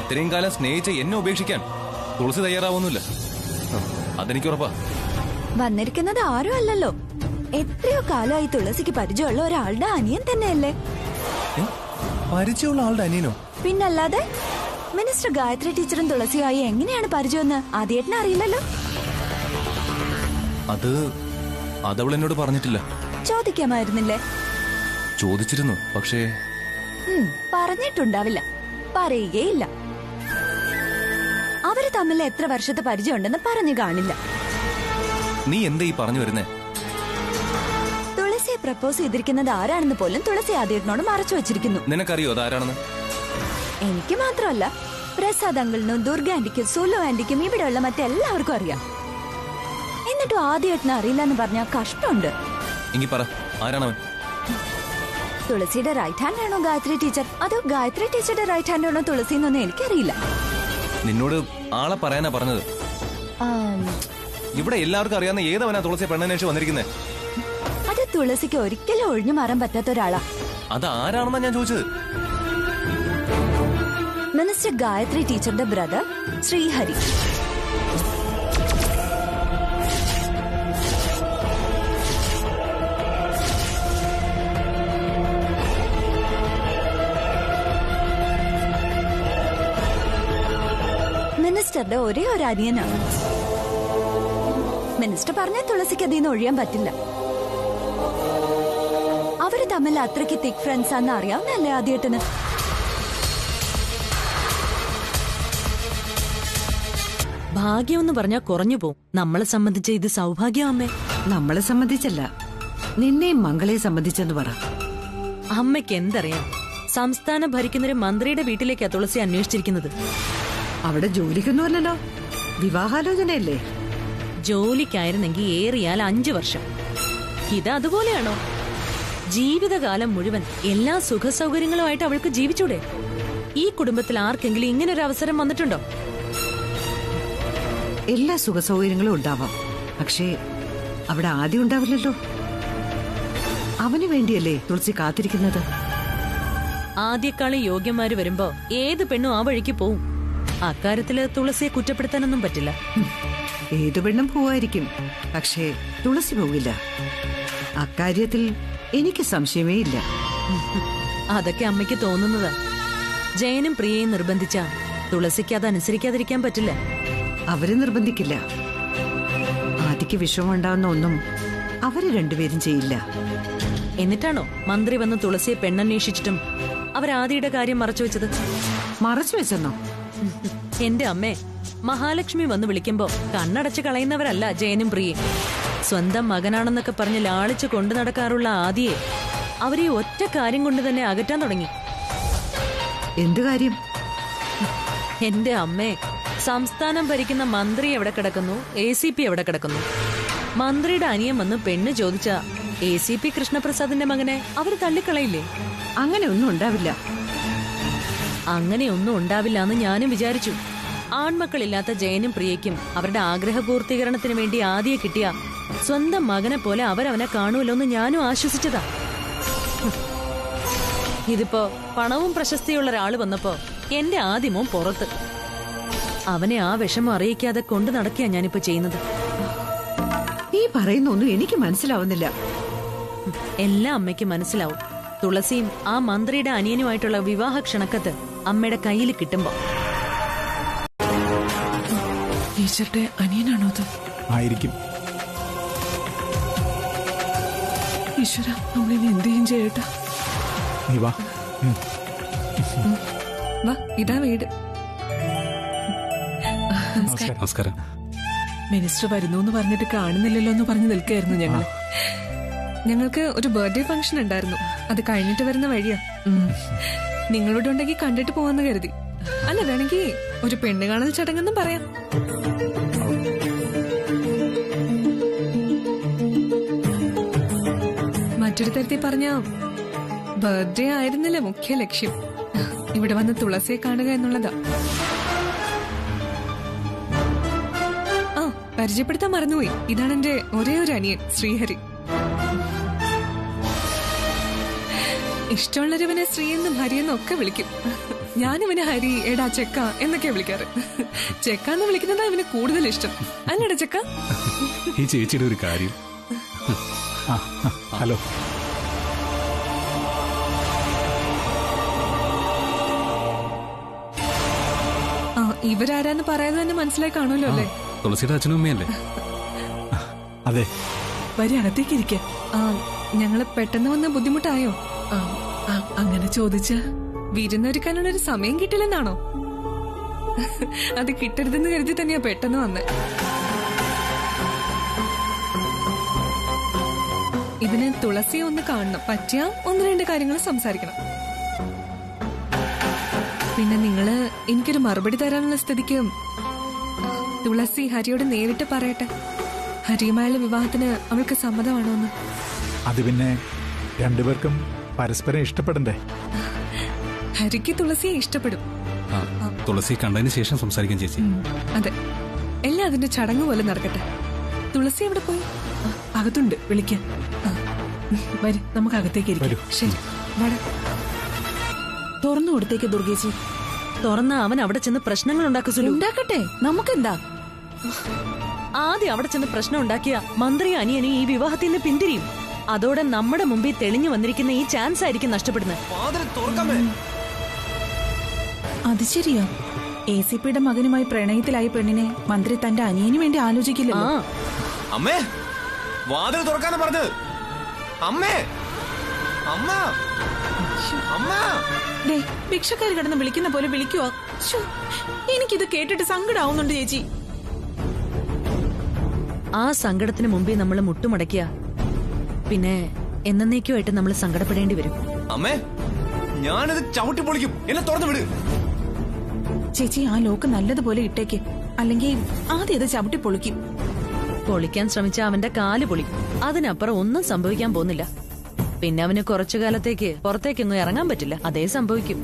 ഇത്രയും കാലം സ്നേഹിച്ച എന്നെ ഉപേക്ഷിക്കാൻ തുളസി തയ്യാറാവുന്നില്ല. അതെനിക്ക് ഉറപ്പാ. വന്നിരിക്കുന്നത് ആരും അല്ലല്ലോ, എത്രയോ കാലമായി തുളസിക്ക് പരിചയമുള്ള ഒരാളുടെ അനിയൻ തന്നെയല്ലേ. പരിചയമുള്ള ആളുടെ അനിയനോ? പിന്നല്ലാതെ. മിനിസ്റ്റർ ഗായത്രി ടീച്ചറും തുളസിയുമായി എങ്ങനെയാണ് പരിചയമെന്ന് ആദ്യേട്ടനെ അറിയില്ലല്ലോ. അതവൾ എന്നോട് പറഞ്ഞിട്ടില്ല. ചോദിക്കാമായിരുന്നില്ലേ? ചോദിച്ചിരുന്നു, പക്ഷേ പറഞ്ഞിട്ടുണ്ടാവില്ല, പറയുകയില്ല. അവര് തമ്മിൽ എത്ര വർഷത്തെ പരിചയമുണ്ടെന്ന് പറഞ്ഞു കാണില്ല. നീ എന്താ ഈ പറഞ്ഞു വരുന്നേ? തുളസിയെ പ്രപ്പോസ് ചെയ്തിരിക്കുന്നത് ആരാണെന്ന് പോലും തുളസി ആദ്യേട്ടനോട് മറച്ചു വെച്ചിരിക്കുന്നു. നിനക്കറിയോ അതാരാണെന്ന്? എനിക്ക് മാത്രമല്ല, പ്രസാദ് അങ്കിളിനും ദുർഗ ആന്റിക്കും സുലു ആന്റിക്കും ഇവിടെയുള്ള മറ്റെല്ലാവർക്കും അറിയാം. എന്നിട്ടും ആദ്യമായിട്ടിന് അറിയില്ല എന്ന് പറഞ്ഞാൽ കഷ്ടമുണ്ട്. എങ്കിൽ പറ, ആരാണവൻ? തുളസിയുടെ റൈറ്റ് ഹാൻഡ് ആണോ ഗായത്രി ടീച്ചർ, അതോ ഗായത്രി ടീച്ചറുടെ റൈറ്റ് ഹാൻഡ് ആണോ തുളസി എന്നൊന്നും എനിക്കറിയില്ല. നിന്നോട് ആളെ പറയാനാ പറഞ്ഞത്. ഇവിടെ എല്ലാവർക്കും അറിയാവുന്ന ഏതവനാ തുളസിയെ പെണ്ണന്വേഷിച്ച് വന്നിരിക്കുന്നത്? അത് തുളസിക്ക് ഒരിക്കലും ഒഴിഞ്ഞു മാറാൻ പറ്റാത്ത ഒരാളാ. അത് ആരാണെന്നാ ഞാൻ ചോദിച്ചത്. മിനിസ്റ്റർ ഗായത്രി ടീച്ചറുടെ ബ്രദർ ശ്രീഹരി. മിനിസ്റ്ററുടെ ഒരേ ഒരു അനിയനാണ്. മിനിസ്റ്റർ പറഞ്ഞ തുളസിക്ക് അതിൽ നിന്ന് ഒഴിയാൻ പറ്റില്ല. അവര് തമ്മിൽ അത്രയ്ക്ക് തിക് ഫ്രണ്ട്സ് ആണെന്ന് അറിയാവുന്നല്ലേ ആദ്യേട്ടന്. ഭാഗ്യം എന്ന് പറഞ്ഞാൽ കുറഞ്ഞു പോവും. നമ്മളെ സംബന്ധിച്ച് ഇത് സൗഭാഗ്യം അമ്മേ. നമ്മളെ സംബന്ധിച്ചല്ല, നിന്നെയും മംഗളയെ സംബന്ധിച്ചെന്ന് പറ. അമ്മയ്ക്ക് എന്തറിയാം? സംസ്ഥാനം ഭരിക്കുന്നൊരു മന്ത്രിയുടെ വീട്ടിലേക്കാ തുളസി അന്വേഷിച്ചിരിക്കുന്നത്. അവിടെ ജോലിക്കൊന്നുമല്ലല്ലോ, വിവാഹാലോചനയല്ലേ? ജോലിക്കായിരുന്നെങ്കിൽ ഏറിയാൽ 5 വർഷം. ഇത് അതുപോലെയാണോ? ജീവിതകാലം മുഴുവൻ എല്ലാ സുഖസൗകര്യങ്ങളുമായിട്ട് അവൾക്ക് ജീവിച്ചൂടെ? ഈ കുടുംബത്തിൽ ആർക്കെങ്കിലും ഇങ്ങനൊരു അവസരം വന്നിട്ടുണ്ടോ? എല്ലാ സുഖസൗകര്യങ്ങളും ഉണ്ടാവാം, പക്ഷേ അവിടെ ആദ്യം ഉണ്ടാവില്ലല്ലോ. അവന് വേണ്ടിയല്ലേ തുളസി കാത്തിരിക്കുന്നത്? ആദ്യക്കാളി യോഗ്യന്മാര് വരുമ്പോ ഏത് പെണ്ണും ആ വഴിക്ക് പോവും. അക്കാര്യത്തില് തുളസിയെ കുറ്റപ്പെടുത്താനൊന്നും പറ്റില്ല. ഏതു പെണ്ണും പോവായിരിക്കും, പക്ഷേ തുളസി പോകില്ല. അക്കാര്യത്തിൽ എനിക്ക് സംശയമേ ഇല്ല. അതൊക്കെ അമ്മയ്ക്ക് തോന്നുന്നതാ. ജയനും പ്രിയയും നിർബന്ധിച്ച തുളസിക്ക് അത് അനുസരിക്കാതിരിക്കാൻ പറ്റില്ല. അവരെ നിർബന്ധിക്കില്ല. ആദിക്ക് വിഷമമുണ്ടാവുന്ന ഒന്നും അവര് രണ്ടുപേരും ചെയ്യില്ല. എന്നിട്ടാണോ മന്ത്രി വന്ന് തുളസിയെ പെണ്ണന്വേഷിച്ചിട്ടും അവരാദിയുടെ കാര്യം മറച്ചു വെച്ചത്? മറച്ചു വെച്ചെന്നോ? എന്റെ അമ്മേ, മഹാലക്ഷ്മി വന്ന് വിളിക്കുമ്പോ കണ്ണടച്ച് കളയുന്നവരല്ല ജയനും പ്രിയയും. സ്വന്തം മകനാണെന്നൊക്കെ പറഞ്ഞ് ലാളിച്ചു കൊണ്ടു നടക്കാറുള്ള ആദിയെ അവരെ ഒറ്റ കാര്യം കൊണ്ട് തന്നെ അകറ്റാൻ തുടങ്ങി. എന്തു കാര്യം? എന്റെ അമ്മേ, സംസ്ഥാനം ഭരിക്കുന്ന മന്ത്രി എവിടെ കിടക്കുന്നു, ACP എവിടെ കിടക്കുന്നു? മന്ത്രിയുടെ അനിയൻ വന്ന് പെണ്ണ് ചോദിച്ച ACP കൃഷ്ണപ്രസാദിന്റെ മകനെ അവര് തള്ളിക്കളയില്ലേ? അങ്ങനെയൊന്നും ഉണ്ടാവില്ല. അങ്ങനെയൊന്നും ഉണ്ടാവില്ല എന്ന് ഞാനും വിചാരിച്ചു. ആൺമക്കളില്ലാത്ത ജയനും പ്രിയയ്ക്കും അവരുടെ ആഗ്രഹ പൂർത്തീകരണത്തിന് വേണ്ടി ആദിയെ കിട്ടിയ സ്വന്തം മകനെ പോലെ അവരവനെ കാണുമല്ലോ എന്ന് ഞാനും ആശ്വസിച്ചതാ. ഇതിപ്പോ പണവും പ്രശസ്തിയുള്ള ഒരാള് വന്നപ്പോ എന്റെ ആദ്യമോ പുറത്ത്. അവനെ ആ വിഷമം അറിയിക്കാതെ കൊണ്ടു നടക്കിയാ ഞാനിപ്പോ ചെയ്യുന്നത്. നീ പറയുന്നൊന്നും എനിക്ക് മനസ്സിലാവുന്നില്ല. എല്ലാം അമ്മയ്ക്ക് മനസ്സിലാവും. തുളസിയും ആ മന്ത്രിയുടെ അനിയനുമായിട്ടുള്ള വിവാഹ ക്ഷണക്കത്ത് അമ്മയുടെ കയ്യിൽ കിട്ടുമ്പോ. ടീച്ചറുടെ അനിയനാണോ അത്? ആയിരിക്കും. ഈശ്വര, നമ്മളിനി എന്ത് ചെയ്യും ചേട്ടാ? നീ വാ. വാ, ഇതാ വീട്. നമസ്കാരം. മിനിസ്റ്റർ വരുന്നു എന്ന് പറഞ്ഞിട്ട് കാണുന്നില്ലല്ലോ എന്ന് പറഞ്ഞു നിൽക്കായിരുന്നു ഞങ്ങള്. ഞങ്ങൾക്ക് ഒരു ബർത്ത്ഡേ ഫംഗ്ഷൻ ഉണ്ടായിരുന്നു, അത് കഴിഞ്ഞിട്ട് വരുന്ന വഴിയാ. നിങ്ങളിവിടെ ഉണ്ടെങ്കിൽ കണ്ടിട്ട് പോവാന്ന് കരുതി. അല്ല, വേണമെങ്കിൽ ഒരു പെണ്ണ് കാണൽ ചടങ്ങെന്നും പറയാം. മറ്റൊരു തരത്തിൽ പറഞ്ഞ ബർത്ത്ഡേ ആയിരുന്നില്ല മുഖ്യ ലക്ഷ്യം. ഇവിടെ വന്ന് തുളസിയെ കാണുക എന്നുള്ളതാ. ആ, പരിചയപ്പെടുത്താൻ മറന്നുപോയി. ഇതാണ് എന്റെ ഒരേ ഒരു അനിയൻ ശ്രീഹരി. ഇഷ്ടമുള്ളൊരുവനെ ശ്രീ എന്നും ഹരിയെന്നും ഒക്കെ വിളിക്കും. ഞാനിവനെ ഹരി, എടാ ചെക്ക എന്നൊക്കെ വിളിക്കാറ്. ചെക്ക എന്ന് വിളിക്കുന്നതാ ഇവന് കൂടുതൽ ഇഷ്ടം. അല്ലടാ ചെക്ക? ഈ ചേച്ചിയുടെ ഒരു കാര്യം. ഹലോ. ആ, ഇവരാരാന്ന് പറയാതെ തന്നെ മനസ്സിലായി കാണുമല്ലോ അല്ലേ? തുളസിയുടെ അച്ഛനും അമ്മയല്ലേ? അതെ. വരി, അകത്തേക്ക് ഇരിക്ക. ഞങ്ങള് പെട്ടെന്ന് വന്ന ബുദ്ധിമുട്ടായോ? അങ്ങനെ ചോദിച്ച വിരുന്നൊരുക്കാനുള്ള ഒരു സമയം കിട്ടില്ലെന്നാണോ? അത് കിട്ടരുതെന്ന് കരുതി തന്നെയാ പെട്ടെന്ന് വന്നേ. ഇതിന് തുളസിയെ ഒന്ന് കാണണം, പറ്റിയ 1-2 കാര്യങ്ങൾ സംസാരിക്കണം. പിന്നെ നിങ്ങള് എനിക്കൊരു മറുപടി തരാനുള്ള സ്ഥിതിക്ക് തുളസി ഹരിയോട് നേരിട്ട് പറയട്ടെ, ഹരിയുമായുള്ള വിവാഹത്തിന് അവൾക്ക് സമ്മതമാണോന്ന്. അത് പിന്നെ രണ്ടുപേർക്കും പരസ്പരം ഇഷ്ടപ്പെടണ്ടേ? ഹരിക്ക് തുളസിയെ ഇഷ്ടപ്പെടും. തുളസി കണ്ടതിന് ശേഷം സംസാരിക്കാൻ ചേച്ചി. അതെ, എല്ലാം അതിന്റെ ചടങ്ങ് പോലെ നടക്കട്ടെ. തുളസി എവിടെ പോയി? അകത്തുണ്ട്, വിളിക്കാം. വരും, നമുക്ക് അകത്തേക്ക് ഇരിക്കാം. ശരി, വട തുറന്നു കൊടുത്തേക്ക് ദുർഗേച്ചി. തുറന്ന അവൻ അവിടെ ചെന്ന് പ്രശ്നങ്ങൾ ഉണ്ടാക്കട്ടെ, നമുക്കെന്താ? ആദ്യം അവിടെ ചെന്ന് പ്രശ്നം ഉണ്ടാക്കിയ മന്ത്രി അനിയനും ഈ വിവാഹത്തിൽ നിന്ന് പിന്തിരിയും. അതോടെ നമ്മുടെ മുമ്പിൽ തെളിഞ്ഞു വന്നിരിക്കുന്ന ഈ ചാൻസ് ആയിരിക്കും നഷ്ടപ്പെടുന്നത്. അത് ശരിയാ. ACPയുടെ മകനുമായി പ്രണയത്തിലായ പെണ്ണിനെ മന്ത്രി തന്റെ അനിയന് വേണ്ടി ആലോചിക്കില്ല. അമ്മേ, വാതിൽ തുറക്കാനാ പറഞ്ഞത്. അമ്മേ, അമ്മ, അമ്മ. ഭിക്ഷക്കാർ കിടന്ന് വിളിക്കുന്ന പോലെ വിളിക്കുവാ. എനിക്കിത് കേട്ടിട്ട് സങ്കടാവുന്നുണ്ട് ചേച്ചി. ആ സങ്കടത്തിന് മുമ്പേ നമ്മൾ മുട്ടുമടക്കിയ പിന്നെ എന്നേക്കുമായിട്ട് നമ്മൾ സങ്കടപ്പെടേണ്ടി വരും. അമ്മേ, ഞാനിത് ചവിട്ടി പൊളിക്കും. എന്നെ തുറന്നു വിട്. ചേച്ചി, ആ ലോക്ക് നല്ലതുപോലെ ഇട്ടേക്ക്, അല്ലെങ്കിൽ ആദ്യം ഇത് ചവിട്ടി പൊളിക്കും. പൊളിക്കാൻ ശ്രമിച്ച അവന്റെ കാല് പൊളി. അതിനപ്പുറം ഒന്നും സംഭവിക്കാൻ പോകുന്നില്ല. പിന്നെ അവന് കുറച്ചു കാലത്തേക്ക് പുറത്തേക്കൊന്നും ഇറങ്ങാൻ പറ്റില്ല. അതേ സംഭവിക്കും.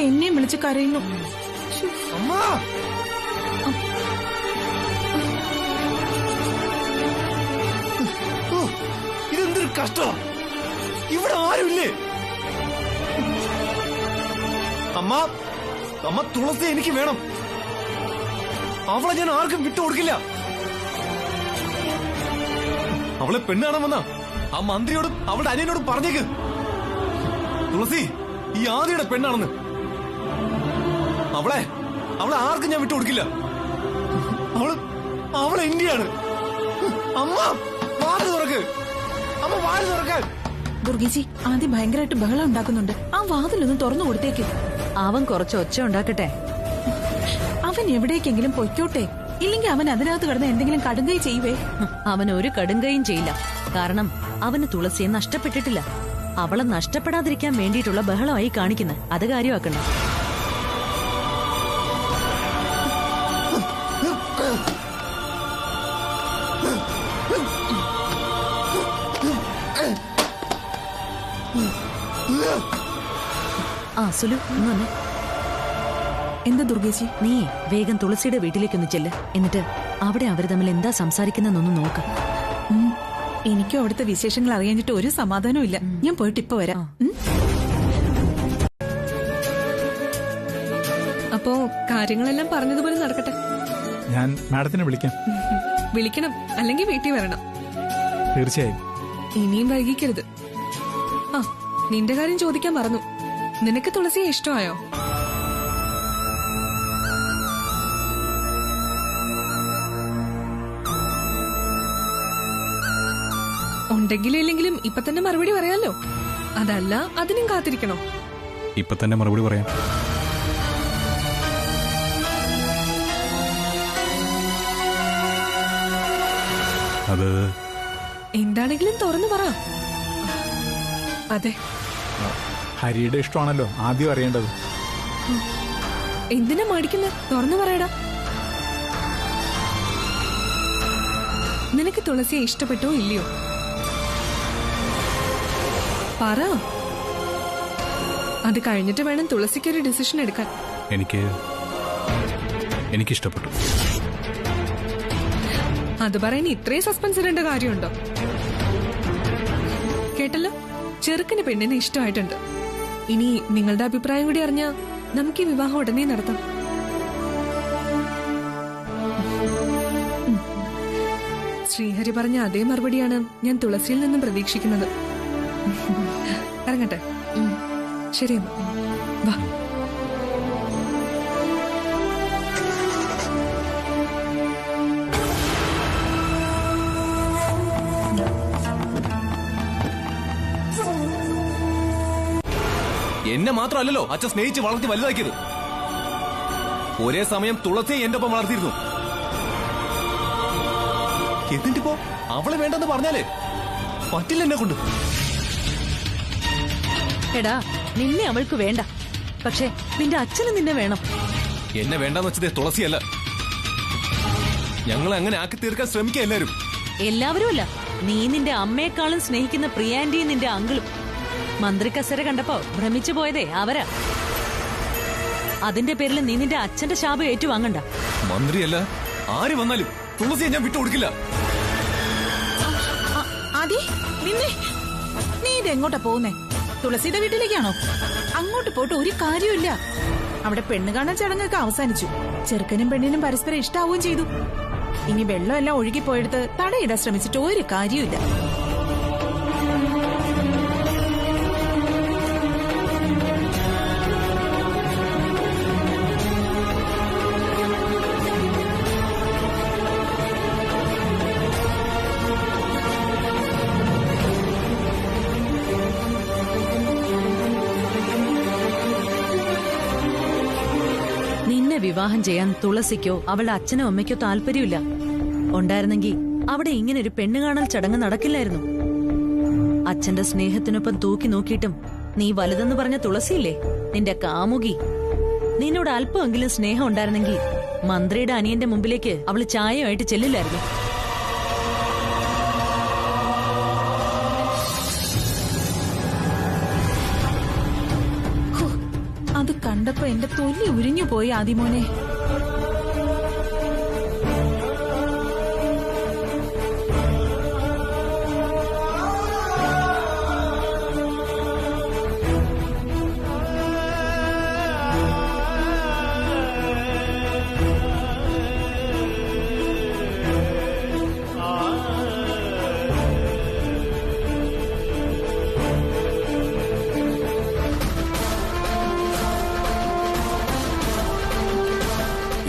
എന്നെയും വിളിച്ച് കരയുന്നു. ഇതെന്തൊരു കഷ്ടം. ഇവിടെ ആരുമില്ലേ? അമ്മ, അമ്മ, തുളസി എനിക്ക് വേണം. അവളെ ഞാൻ ആർക്കും വിട്ടുകൊടുക്കില്ല. അവളെ പെണ്ണ് കാണാൻ വന്ന ആ മന്ത്രിയോടും അവളുടെ അനിയനോടും പറഞ്ഞേക്ക്, തുളസി ഈ ആദിയുടെ പെണ്ണാണെന്ന്. അവളെ ആർക്കും ഞാൻ വിട്ടുകൊടുക്കില്ല. അവളെ ഇന്ത്യയാണ്. അമ്മ, വാല് തുറക്ക്. അമ്മ, വാല് തുറക്കാൻ. ദുർഗേച്ചി, ആദ്യം ഭയങ്കരമായിട്ട് ബഹളം ഉണ്ടാക്കുന്നുണ്ട്. ആ വാതിലൊന്നും തുറന്നു കൊടുത്തേക്ക്. അവൻ കുറച്ച് ഒച്ച ഉണ്ടാക്കട്ടെ. അവൻ എവിടേക്കെങ്കിലും പൊയ്ക്കോട്ടെ. ഇല്ലെങ്കിൽ അവൻ അതിനകത്ത് കിടന്ന് എന്തെങ്കിലും കടുങ്കൈ ചെയ്യുവേ. അവൻ ഒരു കടുങ്കയും ചെയ്യില്ല. കാരണം അവന് തുളസിയെ നഷ്ടപ്പെട്ടിട്ടില്ല. അവളെ നഷ്ടപ്പെടാതിരിക്കാൻ വേണ്ടിയിട്ടുള്ള ബഹളമായി കാണിക്കുന്നത്. അത് കാര്യമാക്കണ്ട. സുലു, ഇന്ന് എന്താ ദുർഗേച്ചി? നീ വേഗം തുളസിയുടെ വീട്ടിലേക്കൊന്ന് ചെല്ല്. എന്നിട്ട് അവിടെ അവർ തമ്മിൽ എന്താ സംസാരിക്കുന്നൊന്ന് നോക്ക്. എനിക്കും അവിടുത്തെ വിശേഷങ്ങൾ അറിയാഞ്ഞിട്ട് ഒരു സമാധാനവും ഇല്ല. ഞാൻ പോയിട്ട് ഇപ്പൊ വരാം. അപ്പോ കാര്യങ്ങളെല്ലാം പറഞ്ഞതുപോലെ നടക്കട്ടെ. ഞാൻ മാഡത്തിനെ വിളിക്കാം. വിളിക്കണം, അല്ലെങ്കിൽ വീട്ടിൽ വരണം. തീർച്ചയായും. ഇനിയും വൈകിക്കരുത്. നിന്റെ കാര്യം ചോദിക്കാൻ മറന്നു. നിനക്ക് തുളസിയെ ഇഷ്ടമായോ? ഉണ്ടെങ്കിലും ഇല്ലെങ്കിലും ഇപ്പൊ തന്നെ മറുപടി പറയാലോ. അതല്ല അതിനും കാത്തിരിക്കണോ? ഇപ്പൊ തന്നെ മറുപടി പറയാം. അത് എന്താണെങ്കിലും തുറന്നു പറ. അതെ, ഹരിയുടെ ഇഷ്ടമാണല്ലോ ആദ്യം അറിയേണ്ടത്. എന്തിനാ മടിക്കുന്നത്? തുറന്നു പറയടാ. നിനക്ക് തുളസിയെ ഇഷ്ടപ്പെട്ടോ ഇല്ലയോ? പറ. അത് കഴിഞ്ഞിട്ട് വേണം തുളസിക്കൊരു ഡിസിഷൻ എടുക്കാൻ. എനിക്കിഷ്ടപ്പെട്ടു. അത് പറയാൻ ഇത്രയും സസ്പെൻസ് ഇടേണ്ട കാര്യമുണ്ടോ? കേട്ടല്ലോ, ചെറുക്കന് പെണ്ണിനെ ഇഷ്ടമായിട്ടുണ്ട്. ഇനി നിങ്ങളുടെ അഭിപ്രായം കൂടി അറിഞ്ഞാ നമുക്ക് ഈ വിവാഹം ഉടനെ നടത്താം. ശ്രീഹരി പറഞ്ഞ അതേ മറുപടിയാണ് ഞാൻ തുളസിയിൽ നിന്നും പ്രതീക്ഷിക്കുന്നത്. ഇറങ്ങട്ടെ? ശരി, വാ. എന്നെ മാത്രമല്ലല്ലോ അച്ഛൻ സ്നേഹിച്ച് വളർത്തി വലുതാക്കിയത്. ഒരേ സമയം തുളസിയെ എന്റെ ഒപ്പം വളർത്തിയിരുന്നു. എന്നിട്ടിപ്പോ അവളെ വേണ്ടെന്ന് പറഞ്ഞാലേ പറ്റില്ല എന്നെ കൊണ്ട്. എടാ, നിന്നെ അവൾക്ക് വേണ്ട, പക്ഷെ നിന്റെ അച്ഛന് നിന്നെ വേണം. എന്നെ വേണ്ടെന്ന് വെച്ചതേ തുളസിയല്ല. ഞങ്ങൾ അങ്ങനെ ആക്കി തീർക്കാൻ ശ്രമിക്കുക എല്ലാരും. എല്ലാവരുമല്ല, നീ നിന്റെ അമ്മയെക്കാളും സ്നേഹിക്കുന്ന പ്രിയാന്റിയും നിന്റെ അങ്കിളും. മന്ത്രി കസേര കണ്ടപ്പോ ഭ്രമിച്ചു പോയതേ അവരാ. അതിന്റെ പേരിൽ നീ നിന്റെ അച്ഛന്റെ ശാപം ഏറ്റുവാങ്ങണ്ട. മന്ത്രിയല്ല, ആര് വന്നാലും തുളസിയെ ഞാൻ വിട്ടുകൊടുക്കില്ല. ആദി, നിന്നെ നീ ഇതെങ്ങോട്ടാ പോകുന്നേ? തുളസിയുടെ വീട്ടിലേക്കാണോ? അങ്ങോട്ട് പോയിട്ട് ഒരു കാര്യമില്ല. അവിടെ പെണ്ണ് കാണാൻ ചടങ്ങൊക്കെ അവസാനിച്ചു. ചെറുക്കനും പെണ്ണിനും പരസ്പരം ഇഷ്ടാവുകയും ചെയ്തു. ഇനി വെള്ളമെല്ലാം ഒഴുകിപ്പോയെടുത്ത് തടയിടാൻ ശ്രമിച്ചിട്ട് ഒരു കാര്യമില്ല. നിന്നെ വിവാഹം ചെയ്യാൻ തുളസിക്കോ അവളുടെ അച്ഛനോ അമ്മയ്ക്കോ താല്പര്യമില്ല. ഉണ്ടായിരുന്നെങ്കിൽ അവിടെ ഇങ്ങനെ ഒരു പെണ്ണ് കാണൽ ചടങ്ങ് നടക്കില്ലായിരുന്നു. അച്ഛന്റെ സ്നേഹത്തിനൊപ്പം തൂക്കി നോക്കിയിട്ടും നീ വലുതെന്ന് പറഞ്ഞ തുളസിയില്ലേ, നിന്റെ കാമുകി, നിന്നോട് അല്പമെങ്കിലും സ്നേഹം ഉണ്ടായിരുന്നെങ്കിൽ മന്ത്രിയുടെ അനിയന്റെ മുമ്പിലേക്ക് അവള് ചായയുമായിട്ട് ചെല്ലില്ലായിരുന്നു. അത് കണ്ടപ്പോ എന്റെ തൊലി ഉരിഞ്ഞു പോയി ആദിമോനെ.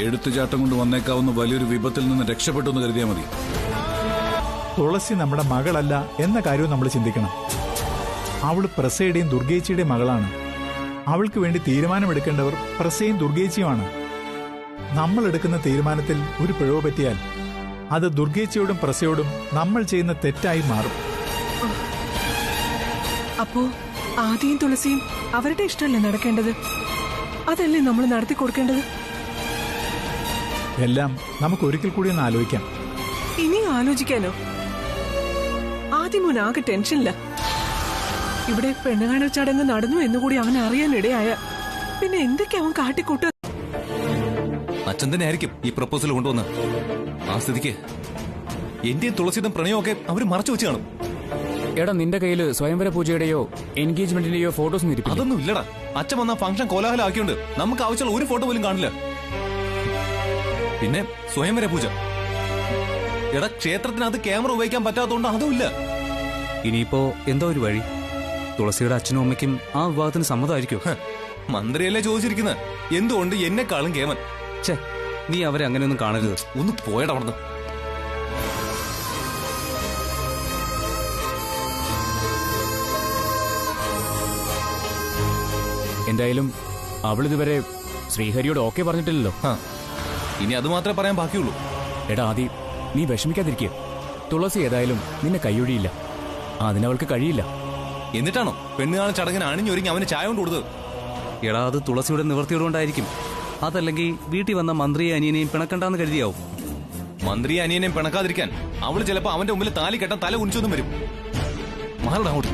എടുത്തുചാട്ടം കൊണ്ട് വന്നേക്കാവുന്ന വലിയൊരു വിപത്തിൽ നിന്ന് രക്ഷപ്പെട്ടു എന്ന് കരുതിയാൽ മതി. തുളസി നമ്മുടെ മകളല്ല എന്ന കാര്യവും നമ്മൾ ചിന്തിക്കണം. അവൾ പ്രസയുടെയും ദുർഗേച്ചിയുടെയും മകളാണ്. അവൾക്ക് വേണ്ടി തീരുമാനമെടുക്കേണ്ടവർ പ്രസയും ദുർഗേച്ചിയുമാണ്. നമ്മൾ എടുക്കുന്ന തീരുമാനത്തിൽ ഒരു പിഴവ് പറ്റിയാൽ അത് ദുർഗേച്ചിയോടും പ്രസയോടും നമ്മൾ ചെയ്യുന്ന തെറ്റായി മാറും. അപ്പോ ആദിയും തുളസിയും അവരുടെ ഇഷ്ടമല്ലേ നടക്കേണ്ടത്? അതല്ലേ നമ്മൾ നടത്തി കൊടുക്കേണ്ടത്? എല്ലാം നമുക്ക് ഒരിക്കൽ കൂടി ഒന്ന് ആലോചിക്കാം. ഇനി ആലോചിക്കാനോ? ആദ്യമോൻ ആകെ ടെൻഷനില്ല. ഇവിടെ പെണ്ണുകാണൽ ചടങ്ങ് നടന്നു എന്നുകൂടി അവൻ അറിയാനിടയായ പിന്നെ എന്തൊക്കെ അവൻ കാട്ടിക്കൂട്ട. അച്ഛൻ തന്നെ ആയിരിക്കും ഈ പ്രപ്പോസൽ കൊണ്ടുവന്ന്. ആ സ്ഥിതിക്ക് എന്റെയും തുളസിയുടെയും പ്രണയമൊക്കെ അവര് മറച്ചു വെച്ച് കാണും. എടാ, നിന്റെ കയ്യില് സ്വയംവര പൂജയുടെയോ എൻഗേജ്മെന്റിന്റെയോ ഫോട്ടോസ് ഇരിപ്പില്ല? അതൊന്നും ഇല്ലടാ. അച്ഛൻ വന്ന ഫംഗ്ഷൻ കോലാഹലമാക്കിയോണ്ട് നമുക്ക് ആവശ്യമുള്ള ഒരു ഫോട്ടോ പോലും കാണില്ല. പിന്നെ സ്വയംവര പൂജ, എടാ ക്ഷേത്രത്തിനകത്ത് ക്യാമറ ഉപയോഗിക്കാൻ പറ്റാത്തതുകൊണ്ട് അതും ഇല്ല. ഇനിയിപ്പോ എന്തോ ഒരു വഴി. തുളസിയുടെ അച്ഛനും അമ്മയ്ക്കും ആ വിവാഹത്തിന് സമ്മതമായിരിക്കും. മന്ത്രിയല്ലേ ചോദിച്ചിരിക്കുന്നത്, എന്തുകൊണ്ട് എന്നെക്കാളും കേമൻ? ഛേ, നീ അവരെ അങ്ങനെയൊന്നും കാണരുത്. ഒന്ന് പോയടാ അവിടുന്ന്. എന്തായാലും അവളിതുവരെ ശ്രീഹരിയോട് ഓക്കെ പറഞ്ഞിട്ടില്ലല്ലോ. ഇനി അത് മാത്രമേ പറയാൻ ബാക്കിയുള്ളൂ. എടാ ആദി, നീ വിഷമിക്കാതിരിക്കുക. തുളസി ഏതായാലും നിന്നെ കൈയൊഴിയില്ല. അതിനവൾക്ക് കഴിയില്ല. എന്നിട്ടാണോ പെണ്ണുകാണൽ ചടങ്ങിന് അണിഞ്ഞൊരുങ്ങി അവന് ചായ കൊണ്ട് കൊടുത്തത്? എടാ, അത് തുളസിയുടെ നിവർത്തിയോടുകൊണ്ടായിരിക്കും. അതല്ലെങ്കിൽ വീട്ടിൽ വന്ന മന്ത്രിയെ അനിയനെയും പിണക്കണ്ടെന്ന് കരുതിയാവും. മന്ത്രിയെ അനിയനെയും പിണക്കാതിരിക്കാൻ അവള് ചിലപ്പോ അവന്റെ മുമ്പിൽ താലി കെട്ടാൻ തല കുനിച്ചൊന്നും വരും. മാറടാ അങ്ങോട്ട്.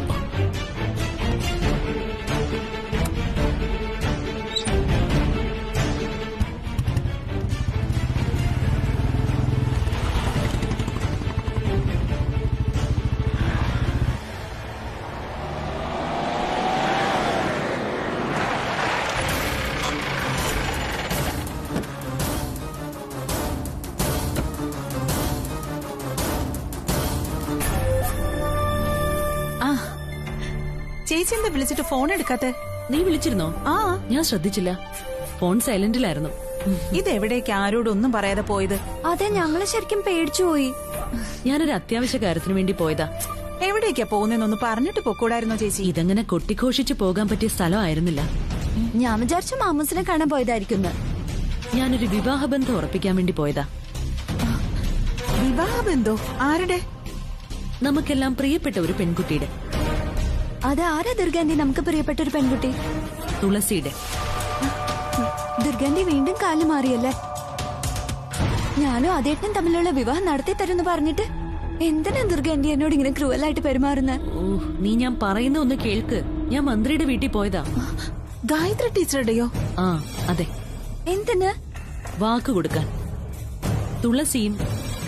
ചേച്ചി എന്താ വിളിച്ചിട്ട് ഫോൺ എടുക്കാത്തെ? നീ വിളിച്ചിരുന്നോ? ആ, ഞാൻ ശ്രദ്ധിച്ചില്ല. ഫോൺ സൈലന്റിലായിരുന്നു. ഇതെവിടേക്ക് ആരോടൊന്നും പറയാതെ പോയത്? അതെ, ഞങ്ങള് ശരിക്കും പേടിച്ചുപോയി. ഞാനൊരു അത്യാവശ്യ കാര്യത്തിന് വേണ്ടി പോയതാ. എവിടേക്കാ പോകുന്നതെന്നൊന്ന് പറഞ്ഞിട്ട് പൊക്കൂടായിരുന്നോ ചേച്ചി? ഇതങ്ങനെ കൊട്ടിഘോഷിച്ച് പോകാൻ പറ്റിയ സ്ഥലമായിരുന്നില്ല. ഞാൻ വിചാരിച്ചു മാമൂസിനെ കാണാൻ പോയതായിരിക്കും. ഞാനൊരു വിവാഹബന്ധം ഉറപ്പിക്കാൻ വേണ്ടി പോയതാ. വിവാഹബന്ധോ? ആരുടെ? നമുക്കെല്ലാം പ്രിയപ്പെട്ട ഒരു പെൺകുട്ടിയുടെ. അത് ആരാ ദുർഗാന്റി നമുക്ക് പ്രിയപ്പെട്ട ഒരു പെൺകുട്ടി? തുളസിയുടെ. ദുർഗാന്റി വീണ്ടും കാലു മാറിയല്ലേ? ഞാനും അതേട്ടനും തമ്മിലുള്ള വിവാഹം നടത്തി തരുമെന്ന് പറഞ്ഞിട്ട് എന്തിനാ ദുർഗാന്റി എന്നോട് ഇങ്ങനെ ക്രൂവലായിട്ട് പെരുമാറുന്നത്? നീ ഞാൻ പറയുന്ന ഒന്ന് കേൾക്ക്. ഞാൻ മന്ത്രിയുടെ വീട്ടിൽ പോയതാ. ഗായത്രി ടീച്ചറുടെയോ? ആ അതെ. എന്തിന്? വാക്ക് കൊടുക്കാൻ. തുളസിയും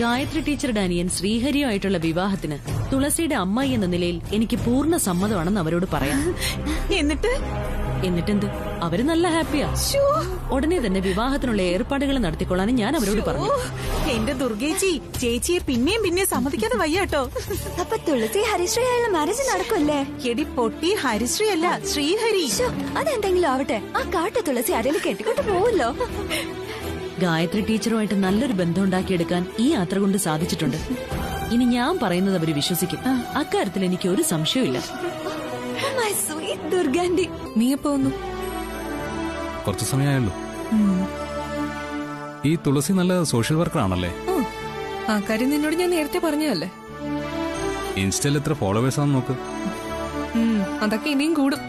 ഗായത്രി ടീച്ചറുടെ അനിയൻ ശ്രീഹരിയുമായിട്ടുള്ള വിവാഹത്തിന് തുളസിയുടെ അമ്മായി എന്ന നിലയിൽ എനിക്ക് പൂർണ്ണ സമ്മതമാണെന്ന് അവരോട് പറയാം. എന്നിട്ടെന്ത്, അവര് നല്ല ഹാപ്പിയാ. ഉടനെ തന്നെ വിവാഹത്തിനുള്ള ഏർപ്പാടുകൾ നടത്തിക്കൊള്ളാനും ഞാൻ അവരോട് പറഞ്ഞു. എന്റെ ദുർഗേച്ചി, ചേച്ചിയെ പിന്നെയും സമ്മതിക്കാതെ വയ്യാട്ടോ. അപ്പൊ തുളസി ഹരിശ്രീയുള്ള മാരേജ് നടക്കുമല്ലേ? എടി പൊട്ടി, ഹരിശ്രീ അല്ല ശ്രീഹരി. അതെന്തെങ്കിലും ആവട്ടെ, ആ കാട്ടു തുളസി ആരെങ്കിലും കെട്ടിക്കൊണ്ട് പോവല്ലോ. ഗായത്രി ടീച്ചറുമായിട്ട് നല്ലൊരു ബന്ധം ഉണ്ടാക്കിയെടുക്കാൻ ഈ യാത്ര കൊണ്ട് സാധിച്ചിട്ടുണ്ട്. ഇനി ഞാൻ പറയുന്നത് അവര് വിശ്വസിക്കും. അക്കാര്യത്തിൽ എനിക്ക് ഒരു സംശയമില്ല. ദുർഗാന്റി, നീ എപ്പോ വന്നു? കുറച്ചു സമയമായുള്ളൂ. ഈ തുളസി നല്ല സോഷ്യൽ വർക്കർ ആണല്ലേ? ആ കാര്യം നിന്നോട് ഞാൻ നേരത്തെ പറഞ്ഞതല്ലേ. ഇൻസ്റ്റയിൽ എത്ര ഫോളോവേഴ്സ് ആണെന്ന് നോക്ക്. അതൊക്കെ ഇനിയും കൂടും.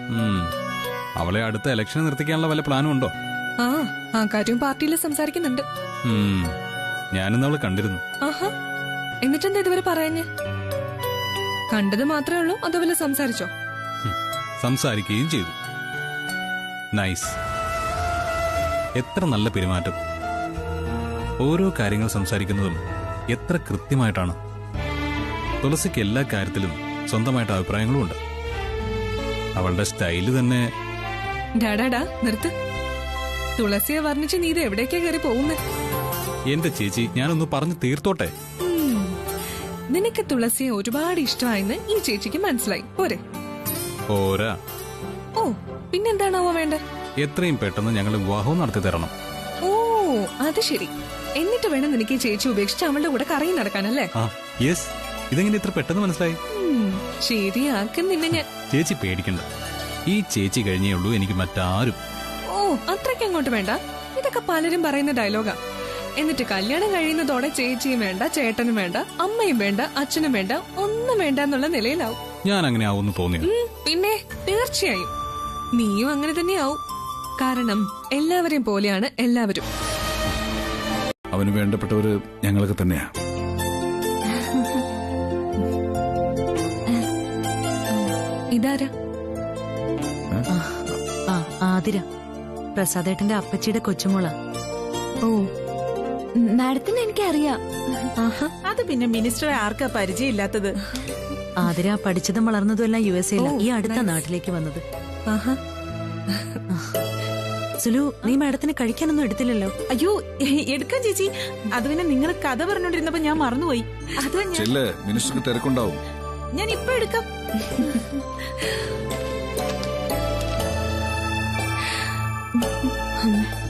അവളെ അടുത്ത ഇലക്ഷൻ നിർത്തിക്കാനുള്ള വല്ല പ്ലാനും ഉണ്ടോ? ആ കാര്യം പാർട്ടിയിൽ സംസാരിക്കുന്നുണ്ട്. ഞാനിന്ന് അവളെ കണ്ടിരുന്നു. ആഹാ, എന്നിട്ടെന്താ ഇതുവരെ പറയാഞ്ഞേ? കണ്ടത് മാത്രമേ ഉള്ളൂ, അതുപോലെ സംസാരിച്ചോ? സംസാരിക്കുകയും ചെയ്തു. നൈസ്. എത്ര നല്ല പെരുമാറ്റം. ഓരോ കാര്യങ്ങൾ സംസാരിക്കുന്നതും എത്ര കൃത്യമായിട്ടാണ്. തുളസിക്ക് എല്ലാ കാര്യത്തിലും സ്വന്തമായിട്ട് അഭിപ്രായങ്ങളും ഉണ്ട്. അവളുടെ സ്റ്റൈല് തന്നെ. ഡാഡാ നിർത്ത്. തുളസിയെ വർണ്ണിച്ച് നീ ഇത് എവിടേക്കാ കയറി പോകുന്നേ? എന്റെ ചേച്ചി, ഞാനൊന്ന് പറഞ്ഞു തീർത്തോട്ടെ. നിനക്ക് തുളസിയെ ഒരുപാട് ഇഷ്ടമായെന്ന് ഈ ചേച്ചിക്ക് മനസ്സിലായി പോരെ? പോരാ. ഓ, പിന്നെന്താണാവോ വേണ്ട? എത്രയും പെട്ടെന്ന് ഞങ്ങൾ വിവാഹവും നടത്തി തരണം. ഓ അത് ശരി. എന്നിട്ട് വേണം നിനക്ക് ഈ ചേച്ചി ഉപേക്ഷിച്ച് അവളുടെ കൂടെ കറങ്ങി നടക്കാനല്ലേ? യെസ്. ഇതെങ്ങനെ ഇത്ര പെട്ടെന്ന് മനസ്സിലായി? ശരിയാക്കും നിന്നെ ഞാൻ. ചേച്ചി പേടിക്കണ്ട. ഈ ചേച്ചി കഴിഞ്ഞേ ഉള്ളൂ എനിക്ക് മറ്റാരും. ഓ, അത്രയ്ക്ക് അങ്ങോട്ട് വേണ്ട. ഇതൊക്കെ പലരും പറയുന്ന ഡയലോഗാ. എന്നിട്ട് കല്യാണം കഴിയുന്നതോടെ ചേച്ചിയും വേണ്ട, ചേട്ടനും വേണ്ട, അമ്മയും വേണ്ട, അച്ഛനും വേണ്ട, ഒന്നും വേണ്ട എന്നുള്ള നിലയിലാവും. ഞാൻ അങ്ങനെ ആവുമെന്ന് തോന്നിയോ? പിന്നെ തീർച്ചയായും നീയും അങ്ങനെ തന്നെയാവും. കാരണം എല്ലാവരെയും പോലെയാണ് എല്ലാവരും. അവന് വേണ്ടപ്പെട്ടവര് ഞങ്ങളൊക്കെ തന്നെയാ. ഇതാരാ? ആതിര, പ്രസാദേട്ടന്റെ അപ്പച്ചിയുടെ കൊച്ചുമോള. ഓ, മാഡത്തിന് എനിക്കറിയാം. അത് പിന്നെ മിനിസ്റ്ററെ ആർക്കാ പരിചയമില്ലാത്തത്? ആതിര പഠിച്ചതും വളർന്നതും എല്ലാം USA യിലാ. ഈ അടുത്ത നാട്ടിലേക്ക് വന്നത്. സുലു, നീ മാഡത്തിന് കഴിക്കാനൊന്നും എടുത്തില്ലല്ലോ. അയ്യോ, എടുക്കാം ചേച്ചി. അത് പിന്നെ നിങ്ങൾ കഥ പറഞ്ഞോണ്ടിരുന്നപ്പോ ഞാൻ മറന്നുപോയി. അത് മിനിസ്റ്റർക്ക് തിരക്കുണ്ടാവും. ഞാൻ ഇപ്പൊ എടുക്കാം.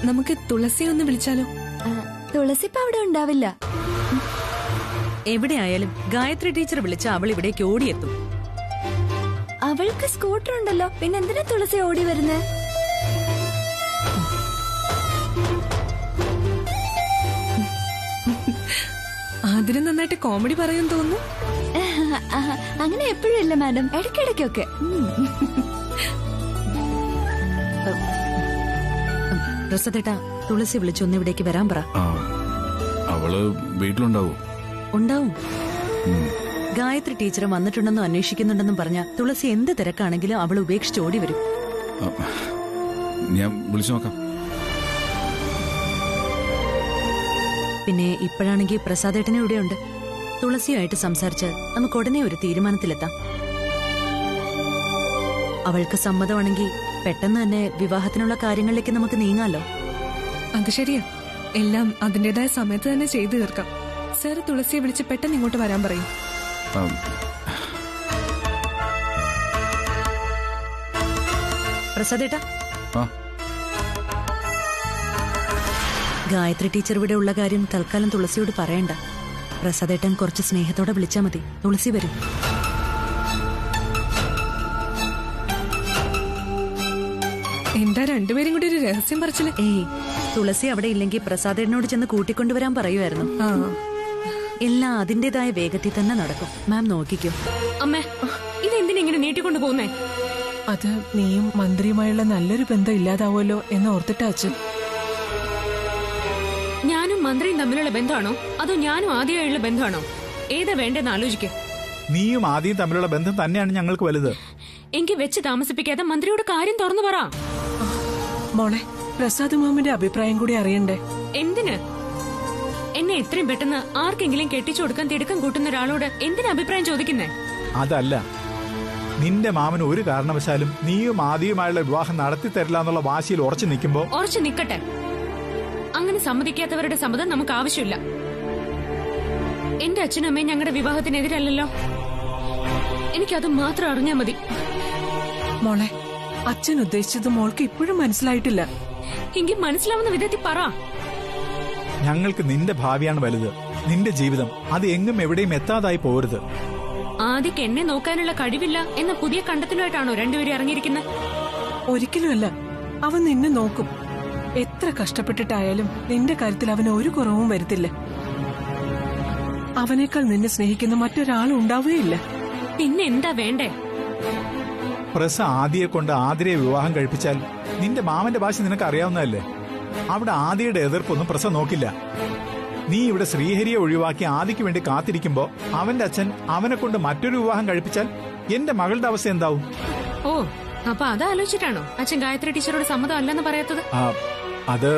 നമുക്ക് തുളസി ഒന്ന് വിളിച്ചാലോ? തുളസി ഇപ്പൊ അവിടെ ഉണ്ടാവില്ല. എവിടെയായാലും ഗായത്രി ടീച്ചർ വിളിച്ച അവൾ ഇവിടേക്ക് ഓടിയെത്തും. അവൾക്ക് സ്കൂട്ടർ ഉണ്ടല്ലോ, പിന്നെ എന്തിനാ തുളസി ഓടി വരുന്നത്? അതിന് നന്നായിട്ട് കോമഡി പറയും തോന്നുന്നു. അങ്ങനെ എപ്പോഴും ഇല്ല മാഡം, ഇടയ്ക്കിടയ്ക്കൊക്കെ. പ്രസാദേട്ടാ, തുളസി വിളിച്ചൊന്ന് ഇവിടേക്ക് വരാൻ പറ. അവള് വീട്ടിലുണ്ടാവും. ഉണ്ടാവും. ഗായത്രി ടീച്ചർ വന്നിട്ടുണ്ടെന്നും അന്വേഷിക്കുന്നുണ്ടെന്നും പറഞ്ഞ തുളസി എന്ത് തിരക്കാണെങ്കിലും അവൾ ഉപേക്ഷിച്ച് ഓടി വരും. ഞാൻ വിളിച്ചു നോക്കാം. പിന്നെ ഇപ്പോഴാണെങ്കിൽ പ്രസാദേട്ടനെ ഇവിടെയുണ്ട്. തുളസിയുമായിട്ട് സംസാരിച്ച് നമുക്ക് ഉടനെ ഒരു തീരുമാനത്തിലെത്താം. അവൾക്ക് സമ്മതമാണെങ്കിൽ പെട്ടെന്ന് തന്നെ വിവാഹത്തിനുള്ള കാര്യങ്ങളിലേക്ക് നമുക്ക് നീങ്ങാലോ. അത് ശരിയാ. എല്ലാം അതിന്റേതായ സമയത്ത് തന്നെ ചെയ്തു തീർക്കാം. സാർ തുളസിയെ വിളിച്ച് പെട്ടെന്ന് ഇങ്ങോട്ട് വരാൻ പറയും. പ്രസാദേട്ടാ, ഗായത്രി ടീച്ചർ ഇവിടെ ഉള്ള കാര്യം തൽക്കാലം തുളസിയോട് പറയണ്ട. പ്രസാദേട്ടൻ കുറച്ച് സ്നേഹത്തോടെ വിളിച്ചാൽ മതി. തുളസി വരും. എന്താ രണ്ടുപേരും കൂടി ഒരു രഹസ്യം പറിച്ചില്ല? തുളസി അവിടെ ഇല്ലെങ്കിൽ പ്രസാദേട്ടനോട് ചെന്ന് കൂട്ടിക്കൊണ്ടുവരാൻ പറയുമായിരുന്നു. എല്ലാം അതിന്റേതായ വേഗത്തിൽ തന്നെ നടക്കും. മാം നോക്കിക്കോ. അമ്മേ, ഇതെന്തിനെങ്ങനെ നീട്ടിക്കൊണ്ടു പോകുന്നേ? അത് നീയും മന്ത്രിയുമായുള്ള നല്ലൊരു ബന്ധം ഇല്ലാതാവുമല്ലോ എന്ന് ഓർത്തിട്ടാ അച്ഛൻ. ഞാനും മന്ത്രിയും തമ്മിലുള്ള ബന്ധമാണോ അതോ ഞാനും ആദ്യമായുള്ള ബന്ധമാണോ? ഏതാ വേണ്ടെന്ന് ആലോചിക്ക. നീയും ആദ്യം തമ്മിലുള്ള ബന്ധം തന്നെയാണ് ഞങ്ങൾക്ക് വലുത്. എങ്കിൽ വെച്ച് താമസിപ്പിക്കാതെ മന്ത്രിയോട് കാര്യം തുറന്നു പറ. മോളെ, പ്രസാദ് മാമന്റെ അഭിപ്രായം കൂടി അറിയണ്ടേ? എന്തിന്? എന്നെ എത്രയും പെട്ടെന്ന് ആർക്കെങ്കിലും കെട്ടിച്ചു കൊടുക്കാൻ തിടുക്കം കൂട്ടുന്ന ഒരാളോട് എന്തിനാ അഭിപ്രായം ചോദിക്കുന്നേ? അതല്ല, നിന്റെ മാമന് ഒരു കാരണവശാലും നീയും ആദ്യമായുള്ള വിവാഹം നടത്തി തരില്ല എന്നുള്ള വാശിയിൽ ഉറച്ചു നിൽക്കുമ്പോ ഉറച്ചു നിക്കട്ടെ. അങ്ങനെ സമ്മതിക്കാത്തവരുടെ സമ്മതം നമുക്ക് ആവശ്യമില്ല. എന്റെ അച്ഛനും അമ്മയും ഞങ്ങളുടെ വിവാഹത്തിനെതിരല്ലോ. എനിക്കത് മാത്രം അറിഞ്ഞാ മതി. മോളെ, അച്ഛൻ ഉദ്ദേശിച്ചത് മോൾക്ക് ഇപ്പോഴും മനസ്സിലായിട്ടില്ല. എങ്കിൽ മനസ്സിലാവുന്ന വിധത്തിൽ പറ. ഞങ്ങൾക്ക് നിന്റെ ഭാവിയാണ് വലുത്, നിന്റെ ജീവിതം. അത് എങ്ങും എവിടെയും എത്താതായി പോരുത്. ആദ്യക്ക് എന്നെ നോക്കാനുള്ള കഴിവില്ല എന്ന പുതിയ കണ്ടെത്തലുമായിട്ടാണോ രണ്ടുപേരും ഇറങ്ങിയിരിക്കുന്നത്? ഒരിക്കലുമല്ല. അവൻ നിന്നെ നോക്കും. എത്ര കഷ്ടപ്പെട്ടിട്ടായാലും നിന്റെ കാര്യത്തിൽ അവന് ഒരു കുറവും വരുത്തില്ല. അവനേക്കാൾ നിന്നെ സ്നേഹിക്കുന്ന മറ്റൊരാളും ഉണ്ടാവുകയില്ല. പിന്നെ എന്താ വേണ്ടേ? പ്രസ ആദിയെ കൊണ്ട് ആതിരയെ വിവാഹം കഴിപ്പിച്ചാൽ നിന്റെ മാമന്റെ ഭാഷ നിനക്ക് അറിയാവുന്നതല്ലേ. അവിടെ ആദിയുടെ എതിർപ്പൊന്നും പ്രസ നോക്കില്ല. നീ ഇവിടെ ശ്രീഹരിയെ ഒഴിവാക്കി ആദിക്ക് വേണ്ടി കാത്തിരിക്കുമ്പോ അവന്റെ അച്ഛൻ അവനെ കൊണ്ട് മറ്റൊരു വിവാഹം കഴിപ്പിച്ചാൽ എന്റെ മകളുടെ അവസ്ഥ എന്താവും? ഓ, അപ്പൊ അതാലോചിച്ചിട്ടാണോ അച്ഛൻ ഗായത്രി ടീച്ചറോട് സമ്മതം അല്ലെന്ന് പറയാത്തത്? അത്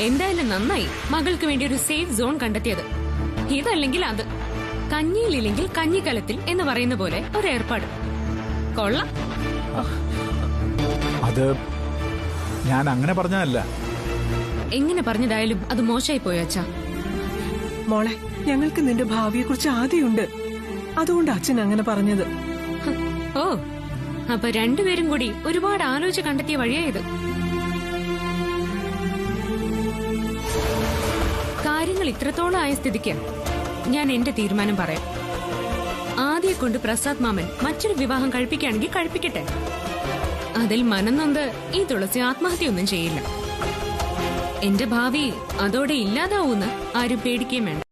എന്തായാലും നന്നായി മകൾക്ക് വേണ്ടി ഒരു സേഫ് സോൺ കണ്ടെത്തിയത്. ഇതല്ലെങ്കിൽ അത്. കഞ്ഞിയിലില്ലെങ്കിൽ കഞ്ഞിക്കലത്തിൽ എന്ന് പറയുന്ന പോലെ ഒരു ഏർപ്പാട് കൊള്ളാം. അത് ഞാൻ അങ്ങനെ പറഞ്ഞതല്ല. എങ്ങനെ പറഞ്ഞതായാലും അത് മോശമായി പോയോ അച്ഛാ? മോളെ, ഞങ്ങൾക്ക് നിന്റെ ഭാവിയെ കുറിച്ച് ആദ്യമുണ്ട്. അതുകൊണ്ട് അച്ഛൻ അങ്ങനെ പറഞ്ഞത്. ഓ, അപ്പൊ രണ്ടുപേരും കൂടി ഒരുപാട് ആലോചിച്ച് കണ്ടെത്തിയ വഴിയായത്. കാര്യങ്ങൾ ഇത്രത്തോളം ആയ സ്ഥിതിക്ക് ഞാൻ എന്റെ തീരുമാനം പറയാം. ആദ്യം കൊണ്ട് പ്രസാദ് മാമൻ മറ്റൊരു വിവാഹം കഴിപ്പിക്കുകയാണെങ്കിൽ കഴിപ്പിക്കട്ടെ. അതിൽ മനംനൊന്ത് ഈ തുളസി ആത്മഹത്യയൊന്നും ചെയ്യില്ല. എന്റെ ഭാവി അതോടെ ഇല്ലാതാവൂന്ന് ആരും പേടിക്കുകയും വേണ്ട.